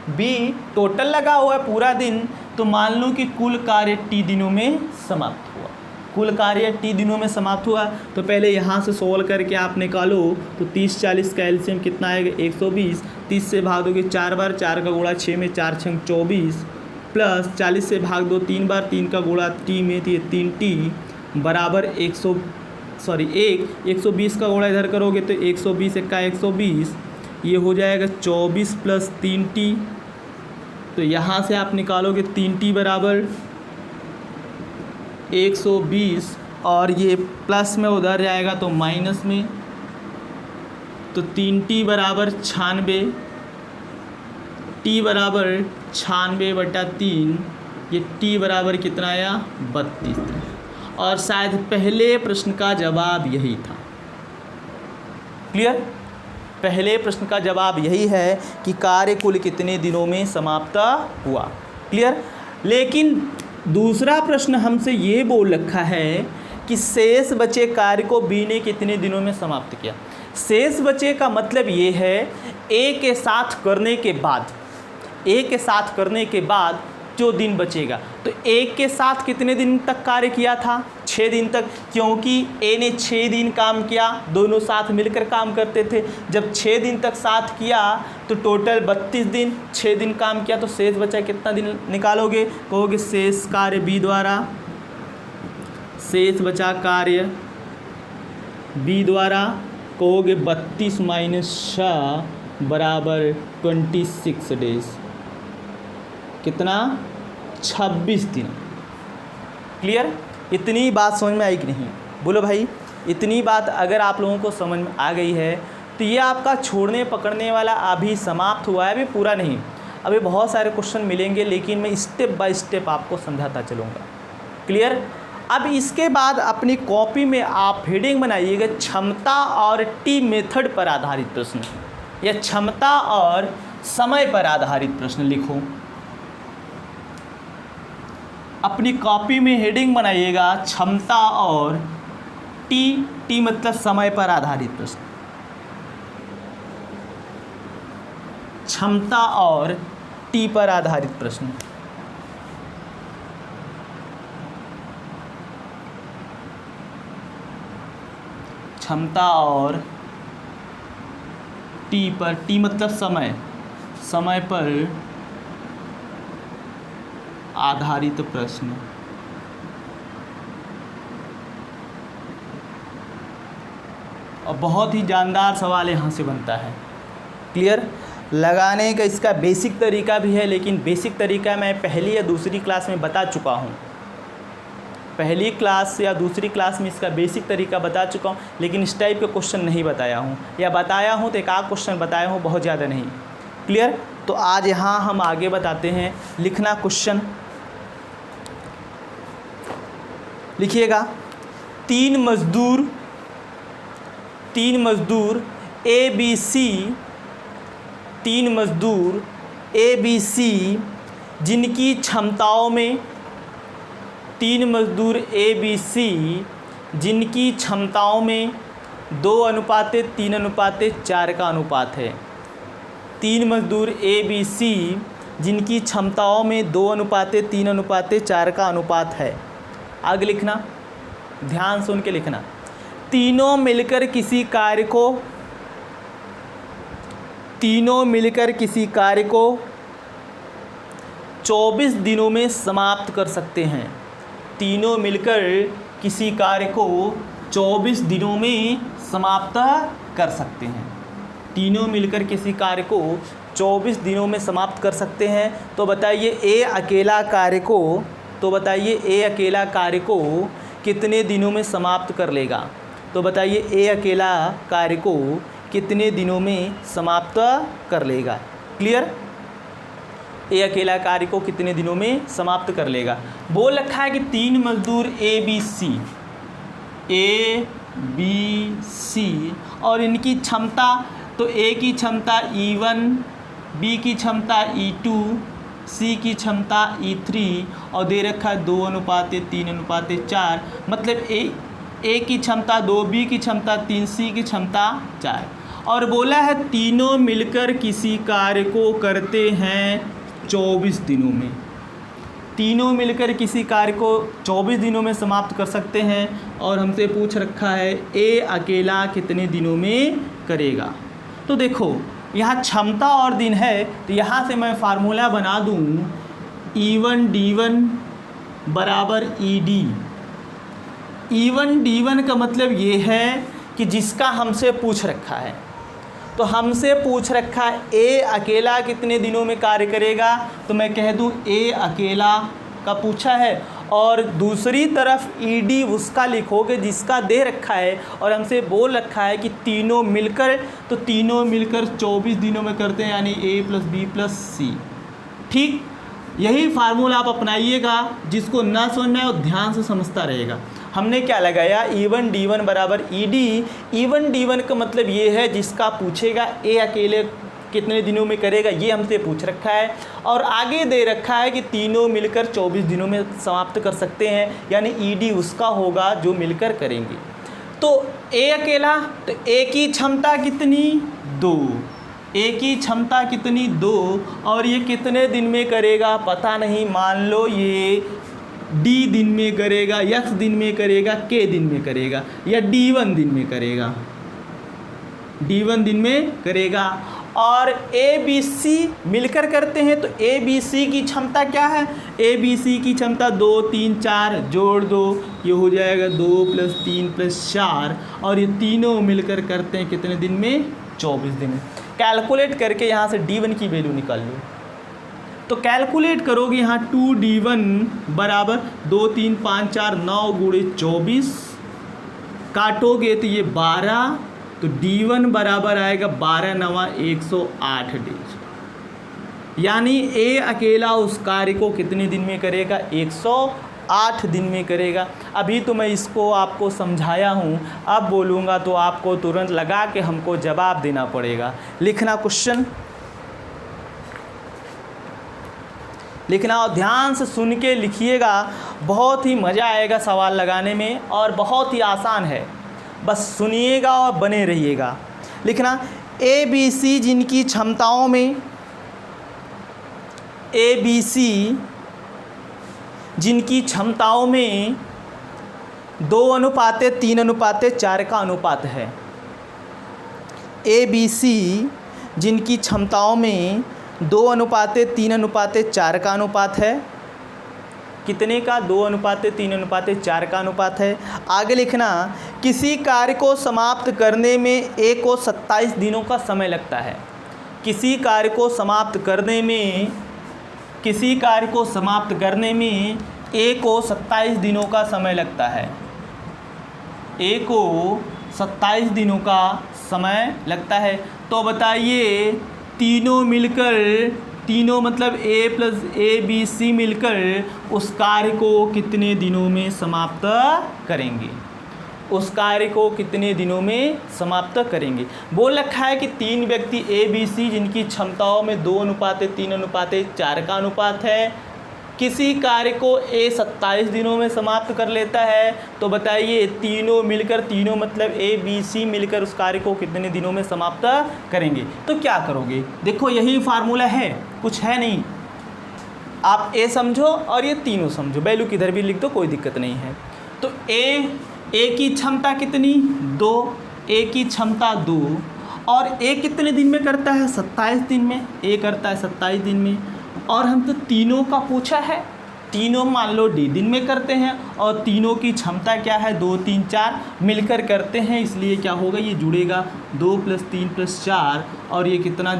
बी टोटल लगा हुआ है पूरा दिन, तो मान लो कि कुल कार्य टी दिनों में समाप्त हुआ। कुल कार्य टी दिनों में समाप्त हुआ। तो पहले यहाँ से सोल्व करके आप निकालो, तो 30-40 का एलसीएम कितना आएगा? 120। 30 से भाग दोगे 4 बार, 4 का गुणा 6 में, 4 छंग 24, प्लस 40 से भाग दो 3 बार, 3 का गुणा टी में, तो ये 3t बराबर 120 का गुणा इधर करोगे तो 120 का 120, ये हो जाएगा 24 प्लस 3t। तो यहाँ से आप निकालोगे 3t बराबर 120 और ये प्लस में उधर जाएगा तो माइनस में, तो 3t बराबर 96, t बराबर 96/3, ये t बराबर कितना आया? 32। और शायद पहले प्रश्न का जवाब यही था। क्लियर। पहले प्रश्न का जवाब यही है कि कार्य कुल कितने दिनों में समाप्त हुआ। क्लियर। लेकिन दूसरा प्रश्न हमसे ये बोल रखा है कि शेष बचे कार्य को बी ने कितने दिनों में समाप्त किया। शेष बचे का मतलब ये है ए के साथ करने के बाद जो दिन बचेगा। तो एक के साथ कितने दिन तक कार्य किया था? 6 दिन तक, क्योंकि ए ने 6 दिन काम किया, दोनों साथ मिलकर काम करते थे। जब 6 दिन तक साथ किया तो टोटल 32 दिन, 6 दिन काम किया, तो शेष बचा कितना दिन निकालोगे? कहोगे शेष कार्य बी द्वारा, शेष बचा कार्य बी द्वारा, कहोगे 32 माइनस 6 बराबर 26 डेज। कितना? 26 दिन। क्लियर। इतनी बात समझ में आई कि नहीं? बोलो भाई। इतनी बात अगर आप लोगों को समझ में आ गई है तो ये आपका छोड़ने पकड़ने वाला अभी समाप्त हुआ है, अभी पूरा नहीं। अभी बहुत सारे क्वेश्चन मिलेंगे, लेकिन मैं स्टेप बाय स्टेप आपको समझाता चलूँगा। क्लियर। अब इसके बाद अपनी कॉपी में आप हेडिंग बनाइएगा क्षमता और टी मेथड पर आधारित प्रश्न, या क्षमता और समय पर आधारित प्रश्न लिखो। अपनी कॉपी में हेडिंग बनाइएगा क्षमता और टी मतलब समय पर आधारित प्रश्न, क्षमता और टी पर आधारित प्रश्न। क्षमता और टी पर, टी मतलब समय पर आधारित प्रश्न। और बहुत ही जानदार सवाल यहाँ से बनता है। क्लियर। लगाने का इसका बेसिक तरीका भी है, लेकिन बेसिक तरीका मैं पहली या दूसरी क्लास में बता चुका हूँ। पहली क्लास या दूसरी क्लास में इसका बेसिक तरीका बता चुका हूँ, लेकिन इस टाइप के क्वेश्चन नहीं बताया हूँ, या बताया हूँ तो एक आध क्वेश्चन बताया हूँ, बहुत ज़्यादा नहीं। क्लियर। तो आज यहाँ हम आगे बताते हैं। लिखना क्वेश्चन लिखिएगा। 3 मजदूर ए बी सी, 3 मजदूर ए बी सी जिनकी क्षमताओं में, 3 मजदूर ए बी सी जिनकी क्षमताओं में 2:3:4 का अनुपात है। 3 मजदूर ए बी सी जिनकी क्षमताओं में 2:3:4 का अनुपात है। आगे लिखना, ध्यान सुन के लिखना। तीनों मिलकर किसी कार्य को 24 दिनों में समाप्त कर सकते हैं। तीनों मिलकर किसी कार्य को 24 दिनों में समाप्त कर सकते हैं। तीनों मिलकर किसी कार्य को 24 दिनों में समाप्त कर सकते हैं। तो बताइए ए अकेला कार्य को कितने दिनों में समाप्त कर लेगा? तो बताइए ए अकेला कार्य को कितने दिनों में समाप्त कर लेगा? क्लियर। ए अकेला कार्य को कितने दिनों में समाप्त कर लेगा? बोल रखा है कि 3 मजदूर ए बी सी और इनकी क्षमता, तो ए की क्षमता E1, बी की क्षमता E2, सी की क्षमता E3 और दे रखा है 2:3:4। मतलब ए की क्षमता 2, बी की क्षमता 3, सी की क्षमता 4। और बोला है तीनों मिलकर किसी कार्य को करते हैं 24 दिनों में। तीनों मिलकर किसी कार्य को 24 दिनों में समाप्त कर सकते हैं। और हमसे पूछ रखा है ए अकेला कितने दिनों में करेगा। तो देखो यहाँ क्षमता और दिन है, तो यहाँ से मैं फार्मूला बना दूँ E1 D1 बराबर ED। E1 D1 का मतलब ये है कि जिसका हमसे पूछ रखा है। तो हमसे पूछ रखा है ए अकेला कितने दिनों में कार्य करेगा, तो मैं कह दूँ ए अकेला का पूछा है। और दूसरी तरफ ED उसका लिखोगे जिसका दे रखा है, और हमसे बोल रखा है कि तीनों मिलकर, तो तीनों मिलकर 24 दिनों में करते हैं, यानी A + B + C। ठीक, यही फार्मूला आप अपनाइएगा। जिसको ना समझना है वो ध्यान से समझता रहेगा। हमने क्या लगाया, E1 D1 बराबर ED। E1 D1 का मतलब ये है जिसका पूछेगा ए अकेले कितने दिनों में करेगा, ये हमसे पूछ रखा है। और आगे दे रखा है कि तीनों मिलकर 24 दिनों में समाप्त कर सकते हैं, यानी ED उसका होगा जो मिलकर करेंगे। तो ए अकेला, तो ए की क्षमता कितनी, 2। ए की क्षमता कितनी, 2। और ये कितने दिन में करेगा पता नहीं, मान लो ये D दिन में करेगा, X दिन में करेगा, K दिन में करेगा, या D1 दिन में करेगा, D1 दिन में करेगा। और ABC मिलकर करते हैं, तो ABC की क्षमता क्या है, ABC की क्षमता 2 3 4 जोड़ दो, ये हो जाएगा 2 + 3 + 4, और ये तीनों मिलकर करते हैं कितने दिन में, 24 दिन में। कैलकुलेट करके यहाँ से D1 की वैल्यू निकाल लो। तो कैलकुलेट करोगे यहाँ 2D1 बराबर 2 3 5 4 9 × 24, काटोगे तो ये 12, तो D1 बराबर आएगा 12 × 9 108 डेज। यानी ए अकेला उस कार्य को कितने दिन में करेगा, 108 दिन में करेगा। अभी तो मैं इसको आपको समझाया हूँ, अब बोलूँगा तो आपको तुरंत लगा के हमको जवाब देना पड़ेगा। लिखना क्वेश्चन, लिखना और ध्यान से सुन के लिखिएगा, बहुत ही मज़ा आएगा सवाल लगाने में और बहुत ही आसान है, बस सुनिएगा और बने रहिएगा। लिखना ABC जिनकी क्षमताओं में, ABC जिनकी क्षमताओं में 2:3:4 का अनुपात है। ABC जिनकी क्षमताओं में 2:3:4 का अनुपात है। कितने का, 2:3:4 का अनुपात है। आगे लिखना, किसी कार्य को समाप्त करने में ए को 27 दिनों का समय लगता है। किसी कार्य को समाप्त करने में, किसी कार्य को समाप्त करने में ए को 27 दिनों का समय लगता है। ए को 27 दिनों का समय लगता है। तो बताइए तीनों मिलकर, तीनों मतलब A + ABC मिलकर उस कार्य को कितने दिनों में समाप्त करेंगे, उस कार्य को कितने दिनों में समाप्त करेंगे। बोल रखा है कि 3 व्यक्ति ABC जिनकी क्षमताओं में 2:3:4 का अनुपात है, किसी कार्य को A 27 दिनों में समाप्त कर लेता है। तो बताइए तीनों मिलकर, तीनों मतलब ABC मिलकर उस कार्य को कितने दिनों में समाप्त करेंगे। तो क्या करोगे, देखो यही फार्मूला है, कुछ है नहीं। आप A समझो और ये तीनों समझो, वैल्यू किधर भी लिख दो, कोई दिक्कत नहीं है। तो A की क्षमता कितनी, 2, A की क्षमता 2, और A कितने दिन में करता है, 27 दिन में। A करता है 27 दिन में, और हम तो तीनों का पूछा है, तीनों मान लो D दिन में करते हैं, और तीनों की क्षमता क्या है, 2 3 4 मिलकर करते हैं, इसलिए क्या होगा, ये जुड़ेगा 2 + 3 + 4, और ये कितना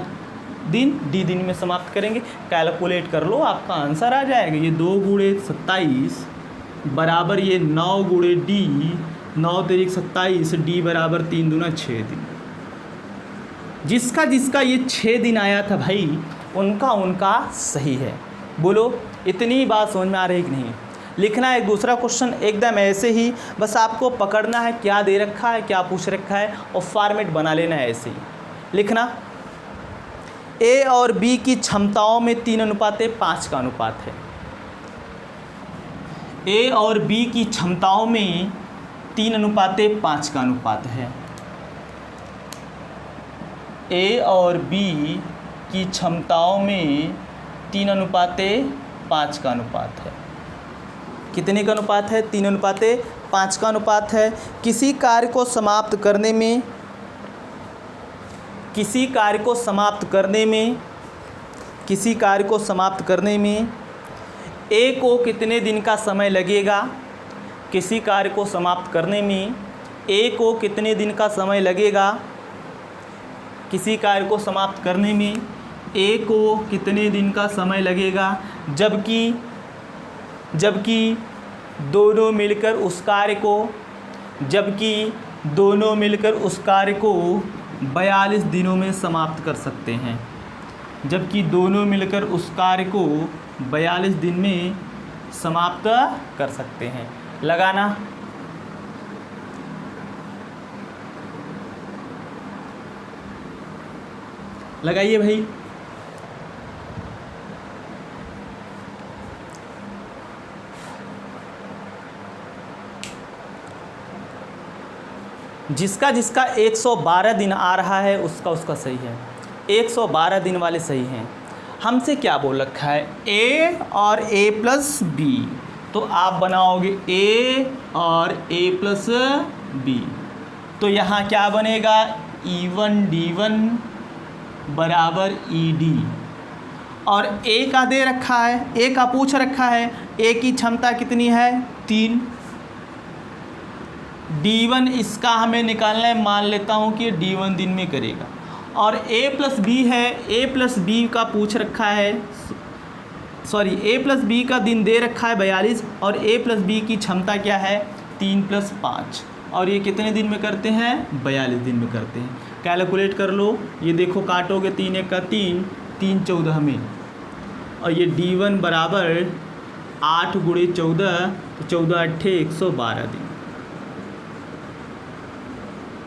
दिन, D दिन में समाप्त करेंगे। कैलकुलेट कर लो, आपका आंसर आ जाएगा। ये 2 × 27 बराबर ये 9 × D, 9 × 27, D बराबर 3 दूना 6 दिन। जिसका जिसका ये 6 दिन आया था भाई, उनका सही है। बोलो इतनी बात समझ में आ रही कि नहीं। लिखना है दूसरा क्वेश्चन एकदम ऐसे ही, बस आपको पकड़ना है क्या दे रखा है, क्या पूछ रखा है, और फॉर्मेट बना लेना है ऐसे ही। लिखना A और B की क्षमताओं में 3:5 का अनुपात है। A और B की क्षमताओं में 3:5 का अनुपात है। A और B की क्षमताओं में 3:5 का अनुपात है। कितने का अनुपात है, 3:5 का अनुपात है। किसी कार्य को समाप्त करने में, किसी कार्य को समाप्त करने में, किसी कार्य को समाप्त करने में A को कितने दिन का समय लगेगा। किसी कार्य को समाप्त करने में A को कितने दिन का समय लगेगा। किसी कार्य को समाप्त करने में A को कितने दिन का समय लगेगा, जबकि दोनों मिलकर उस कार्य को, जबकि दोनों मिलकर उस कार्य को 42 दिनों में समाप्त कर सकते हैं। जबकि दोनों मिलकर उस कार्य को 42 दिन में समाप्त कर सकते हैं। लगाना लगाइए भाई। जिसका जिसका 112 दिन आ रहा है उसका उसका सही है। 112 दिन वाले सही हैं। हमसे क्या बोल रखा है, ए और ए प्लस बी, तो आप बनाओगे ए और ए प्लस बी, तो यहाँ क्या बनेगा, E1 D1 बराबर ED। और ए का दे रखा है, ए का पूछ रखा है, ए की क्षमता कितनी है 3। D1 इसका हमें निकालना है, मान लेता हूँ कि D1 दिन में करेगा। और a प्लस बी है, a प्लस बी का पूछ रखा है, सॉरी a प्लस बी का दिन दे रखा है 42, और a प्लस बी की क्षमता क्या है 3 + 5, और ये कितने दिन में करते हैं 42 दिन में करते हैं। कैलकुलेट कर लो, ये देखो काटोगे 3 × 1 = 3, 3 14 में, और ये D1 बराबर 8 × 14, तो 14 × 8 112 दिन।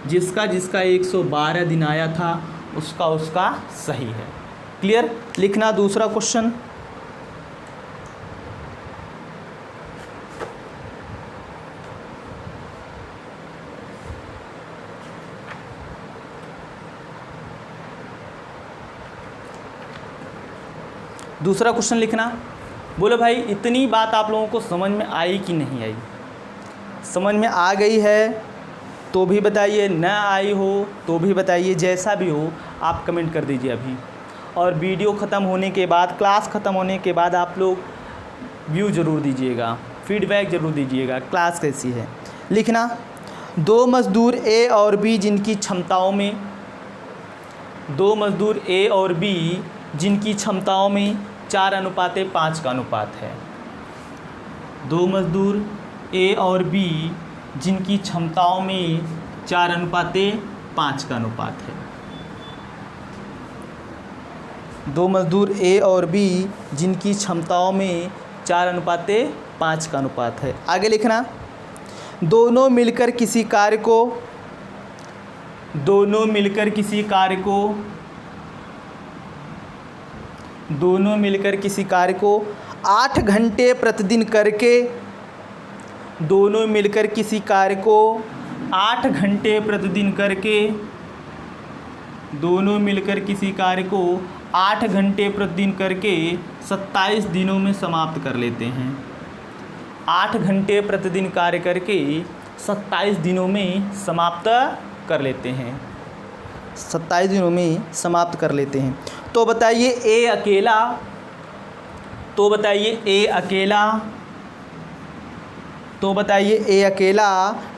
जिसका जिसका 112 दिन आया था उसका उसका सही है। क्लियर। लिखना दूसरा क्वेश्चन। दूसरा क्वेश्चन लिखना। बोलो भाई इतनी बात आप लोगों को समझ में आई कि नहीं आई? समझ में आ गई है तो भी बताइए, न आई हो तो भी बताइए, जैसा भी हो आप कमेंट कर दीजिए अभी। और वीडियो ख़त्म होने के बाद, क्लास ख़त्म होने के बाद आप लोग व्यू ज़रूर दीजिएगा, फीडबैक ज़रूर दीजिएगा क्लास कैसी है। लिखना, 2 मज़दूर ए और बी जिनकी क्षमताओं में 2 मज़दूर ए और बी जिनकी क्षमताओं में 4:5 का अनुपात है। 2 मज़दूर ए और बी जिनकी क्षमताओं में 4:5 का अनुपात है। 2 मज़दूर ए और बी जिनकी क्षमताओं में 4:5 का अनुपात है। आगे लिखना, दोनों मिलकर किसी कार्य को 8 घंटे प्रतिदिन करके 8 घंटे प्रतिदिन करके 27 दिनों में समाप्त कर लेते हैं। 8 घंटे प्रतिदिन कार्य करके 27 दिनों में समाप्त कर लेते हैं। 27 दिनों में समाप्त कर लेते हैं। तो बताइए ए अकेला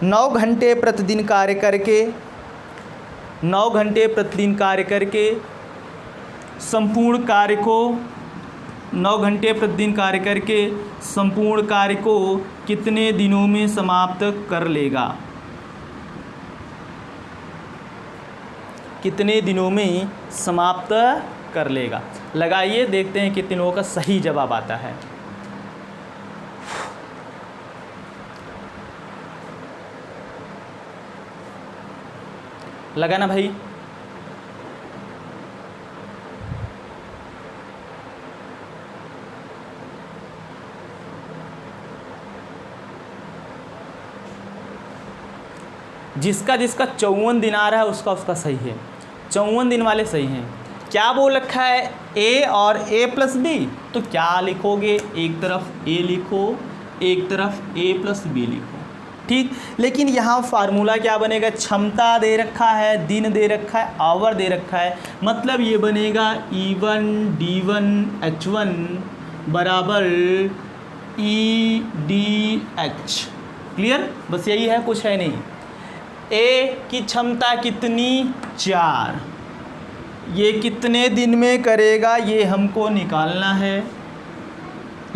9 घंटे प्रतिदिन कार्य करके संपूर्ण कार्य को कितने दिनों में समाप्त कर लेगा? कितने दिनों में समाप्त कर लेगा? लगाइए, देखते हैं कितने लोगों का सही जवाब आता है। लगाना भाई। जिसका जिसका 54 दिन आ रहा है उसका उसका सही है। 54 दिन वाले सही हैं। क्या बोल रखा है, ए और ए प्लस बी, तो क्या लिखोगे, एक तरफ ए लिखो, एक तरफ ए प्लस बी लिखो, ठीक। लेकिन यहाँ फार्मूला क्या बनेगा, क्षमता दे रखा है, दिन दे रखा है, आवर दे रखा है, मतलब ये बनेगा E1 D1 H1 बराबर EDH। क्लियर, बस यही है, कुछ है नहीं। ए की क्षमता कितनी, 4, ये कितने दिन में करेगा ये हमको निकालना है।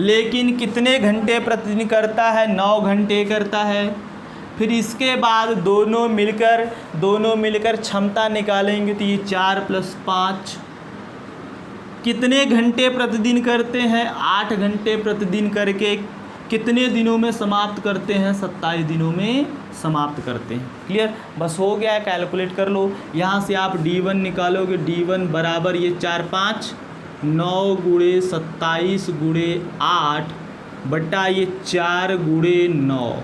लेकिन कितने घंटे प्रतिदिन करता है, 9 घंटे करता है। फिर इसके बाद दोनों मिलकर क्षमता निकालेंगे, तो ये 4 + 5 कितने घंटे प्रतिदिन करते हैं, 8 घंटे प्रतिदिन करके कितने दिनों में समाप्त करते हैं? 27 दिनों में समाप्त करते हैं। क्लियर? बस हो गया है, कैलकुलेट कर लो। यहाँ से आप D1 निकालोगे, D1 बराबर ये 4 5 9 गुणे 27 गुणे 8 बटा ये 4 गुणे 9,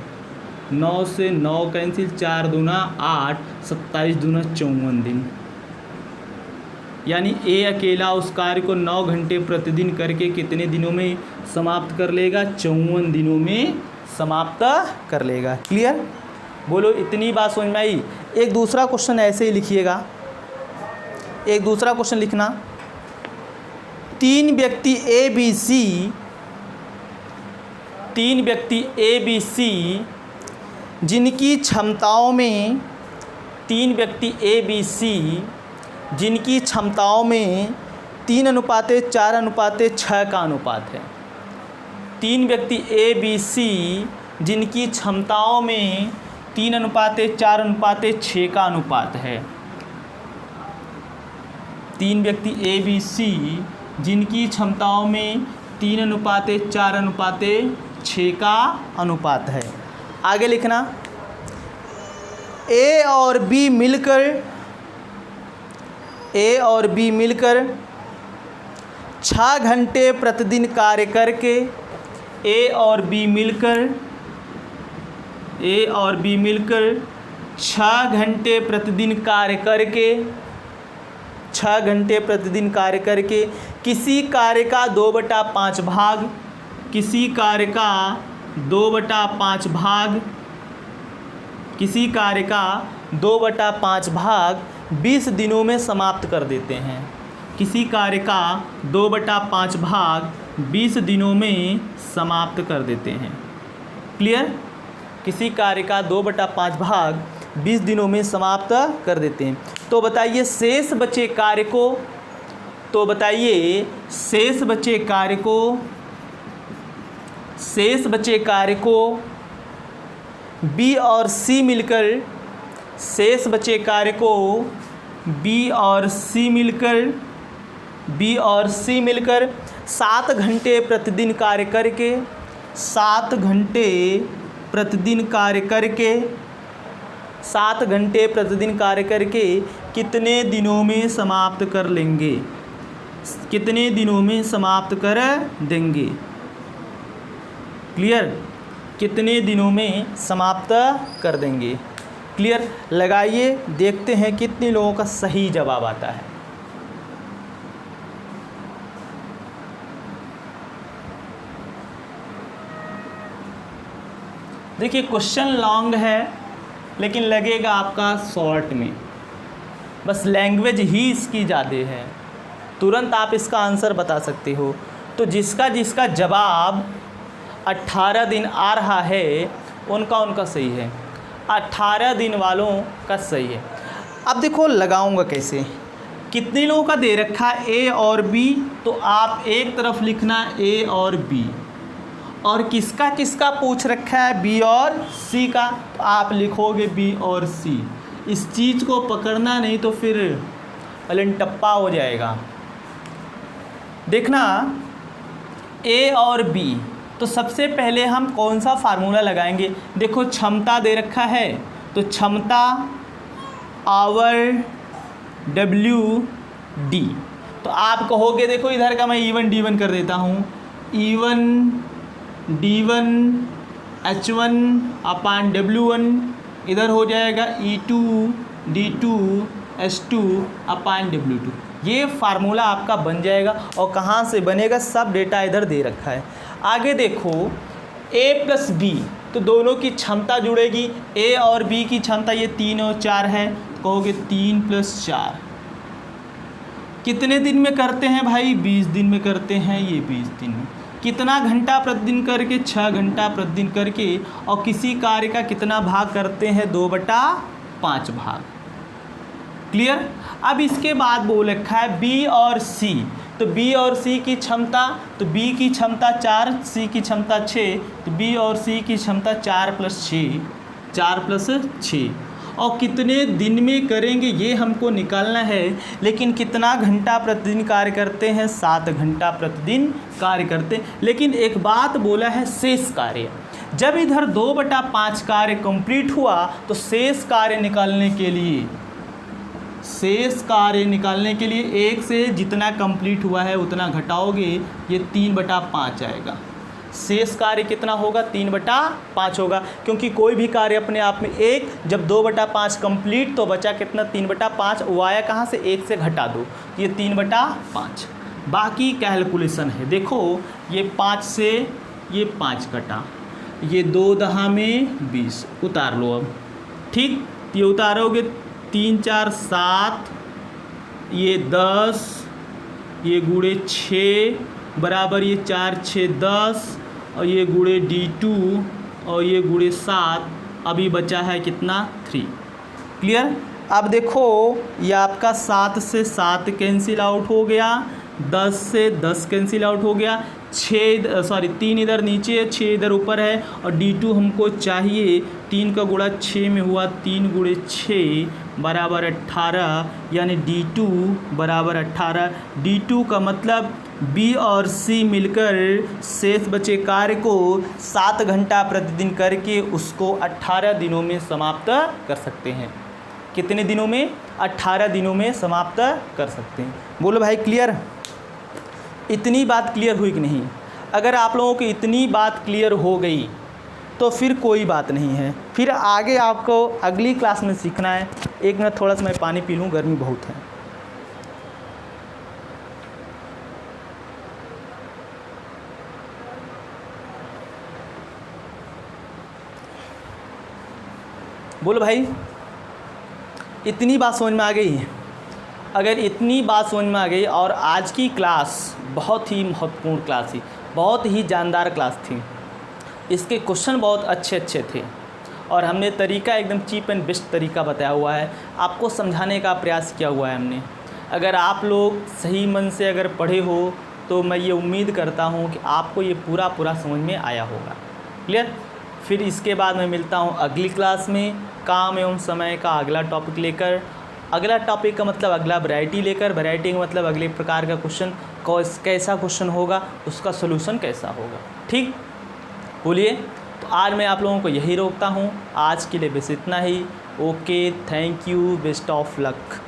9 से 9 कैंसिल, 4 दूना 8, 27 दूना 54 दिन। यानी ए अकेला उस कार्य को 9 घंटे प्रतिदिन करके कितने दिनों में समाप्त कर लेगा? 54 दिनों में समाप्त कर लेगा। क्लियर? बोलो, इतनी बात समझ में आई? एक दूसरा क्वेश्चन ऐसे ही लिखिएगा, एक दूसरा क्वेश्चन लिखना। 3 व्यक्ति ए बी सी जिनकी क्षमताओं में 3 व्यक्ति ए बी सी जिनकी क्षमताओं में 3:4:6 का अनुपात है। 3 व्यक्ति ए बी सी जिनकी क्षमताओं में 3:4:6 का अनुपात है। 3 व्यक्ति ए बी सी जिनकी क्षमताओं में 3:4:6 का अनुपात है। आगे लिखना, ए और बी मिलकर 6 घंटे प्रतिदिन कार्य करके 6 घंटे प्रतिदिन कार्य करके किसी कार्य का 2/5 भाग 20 दिनों में समाप्त कर देते हैं। किसी कार्य का 2/5 भाग 20 दिनों में समाप्त कर देते हैं। क्लियर? किसी कार्य का 2/5 भाग 20 दिनों में समाप्त कर देते हैं। तो बताइए शेष बचे कार्य को बी और सी मिलकर 7 घंटे प्रतिदिन कार्य करके 7 घंटे प्रतिदिन कार्य करके कितने दिनों में समाप्त कर लेंगे? कितने दिनों में समाप्त कर देंगे? क्लियर? कितने दिनों में समाप्त कर देंगे? क्लियर? लगाइए, देखते हैं कितने लोगों का सही जवाब आता है। देखिए, क्वेश्चन लॉन्ग है लेकिन लगेगा आपका शॉर्ट में, बस लैंग्वेज ही इसकी ज़्यादा है, तुरंत आप इसका आंसर बता सकते हो। तो जिसका जवाब 18 दिन आ रहा है उनका सही है, 18 दिन वालों का सही है। अब देखो लगाऊंगा कैसे, कितने लोगों का दे रखा है ए और बी, तो आप एक तरफ लिखना ए और बी, और किसका किसका पूछ रखा है बी और सी का, तो आप लिखोगे बी और सी। इस चीज़ को पकड़ना नहीं तो फिर टप्पा हो जाएगा। देखना ए और बी, तो सबसे पहले हम कौन सा फार्मूला लगाएंगे? देखो क्षमता दे रखा है, तो क्षमता आवर WD, तो आप कहोगे देखो इधर का मैं E1 D1 कर देता हूँ, E1 D1 H1 अपान W1, इधर हो जाएगा E2 D2 H2 अपान W2। ये फार्मूला आपका बन जाएगा। और कहाँ से बनेगा? सब डेटा इधर दे रखा है। आगे देखो A प्लस B, तो दोनों की क्षमता जुड़ेगी। A और B की क्षमता ये 3 और 4 है, तो कहोगे 3 + 4। कितने दिन में करते हैं भाई? 20 दिन में करते हैं, ये 20 दिन में। कितना घंटा प्रतिदिन करके? 6 घंटा प्रतिदिन करके। और किसी कार्य का कितना भाग करते हैं? 2/5 भाग। क्लियर? अब इसके बाद बोल रखा है बी और सी, तो बी और सी की क्षमता, तो बी की क्षमता 4, सी की क्षमता 6, तो बी और सी की क्षमता 4 + 6, 4 + 6। और कितने दिन में करेंगे ये हमको निकालना है। लेकिन कितना घंटा प्रतिदिन कार्य करते हैं, 7 घंटा प्रतिदिन कार्य करते हैं। लेकिन एक बात बोला है, शेष कार्य, जब इधर 2/5 कार्य कंप्लीट हुआ तो शेष कार्य निकालने के लिए 1 से जितना कंप्लीट हुआ है उतना घटाओगे, ये 3/5 आएगा। शेष कार्य कितना होगा, 3/5 होगा, क्योंकि कोई भी कार्य अपने आप में 1, जब 2/5 कंप्लीट तो बचा कितना, 3/5। वो आया कहाँ से, 1 से घटा दो, ये 3/5। बाकी कैलकुलेशन है, देखो ये 5 से ये 5 कटा, ये 2 दहा में 20, उतार लो अब। ठीक, ये उतारोगे 3 4 7, ये 10, ये गुणे 6 बराबर ये 4 6 10, और ये गुणे D2 और ये गुणे 7, अभी बचा है कितना, 3। क्लियर। अब देखो ये आपका 7 से 7 कैंसिल आउट हो गया, 10 से 10 कैंसिल आउट हो गया, 3 इधर नीचे है, 6 इधर ऊपर है, और D2 हमको चाहिए, 3 का गुणा 6 में हुआ, 3 गुणे 6 बराबर 18, यानी D2 बराबर 18। D2 का मतलब B और C मिलकर शेष बचे कार्य को 7 घंटा प्रतिदिन करके उसको 18 दिनों में समाप्त कर सकते हैं। कितने दिनों में, 18 दिनों में समाप्त कर सकते हैं। बोलो भाई क्लियर। इतनी बात क्लियर हुई कि नहीं? अगर आप लोगों की इतनी बात क्लियर हो गई तो फिर कोई बात नहीं है, फिर आगे आपको अगली क्लास में सीखना है। 1 मिनट थोड़ा सा मैं पानी पी लूँ, गर्मी बहुत है। बोलो भाई, इतनी बात समझ में आ गई? अगर इतनी बात समझ में आ गई, और आज की क्लास बहुत ही महत्वपूर्ण क्लास थी, बहुत ही जानदार क्लास थी, इसके क्वेश्चन बहुत अच्छे अच्छे थे, और हमने तरीका एकदम चीप एंड बेस्ट तरीका बताया हुआ है, आपको समझाने का प्रयास किया हुआ है हमने। अगर आप लोग सही मन से अगर पढ़े हो तो मैं ये उम्मीद करता हूँ कि आपको ये पूरा समझ में आया होगा। क्लियर। फिर इसके बाद मैं मिलता हूँ अगली क्लास में काम एवं समय का अगला टॉपिक लेकर। अगला टॉपिक का मतलब अगला वैरायटी लेकर, वैरायटी का मतलब अगले प्रकार का क्वेश्चन कैसा क्वेश्चन होगा, उसका सोल्यूशन कैसा होगा। ठीक, बोलिए। तो आज मैं आप लोगों को यही रोकता हूँ, आज के लिए बस इतना ही। Okay, thank you, best of luck.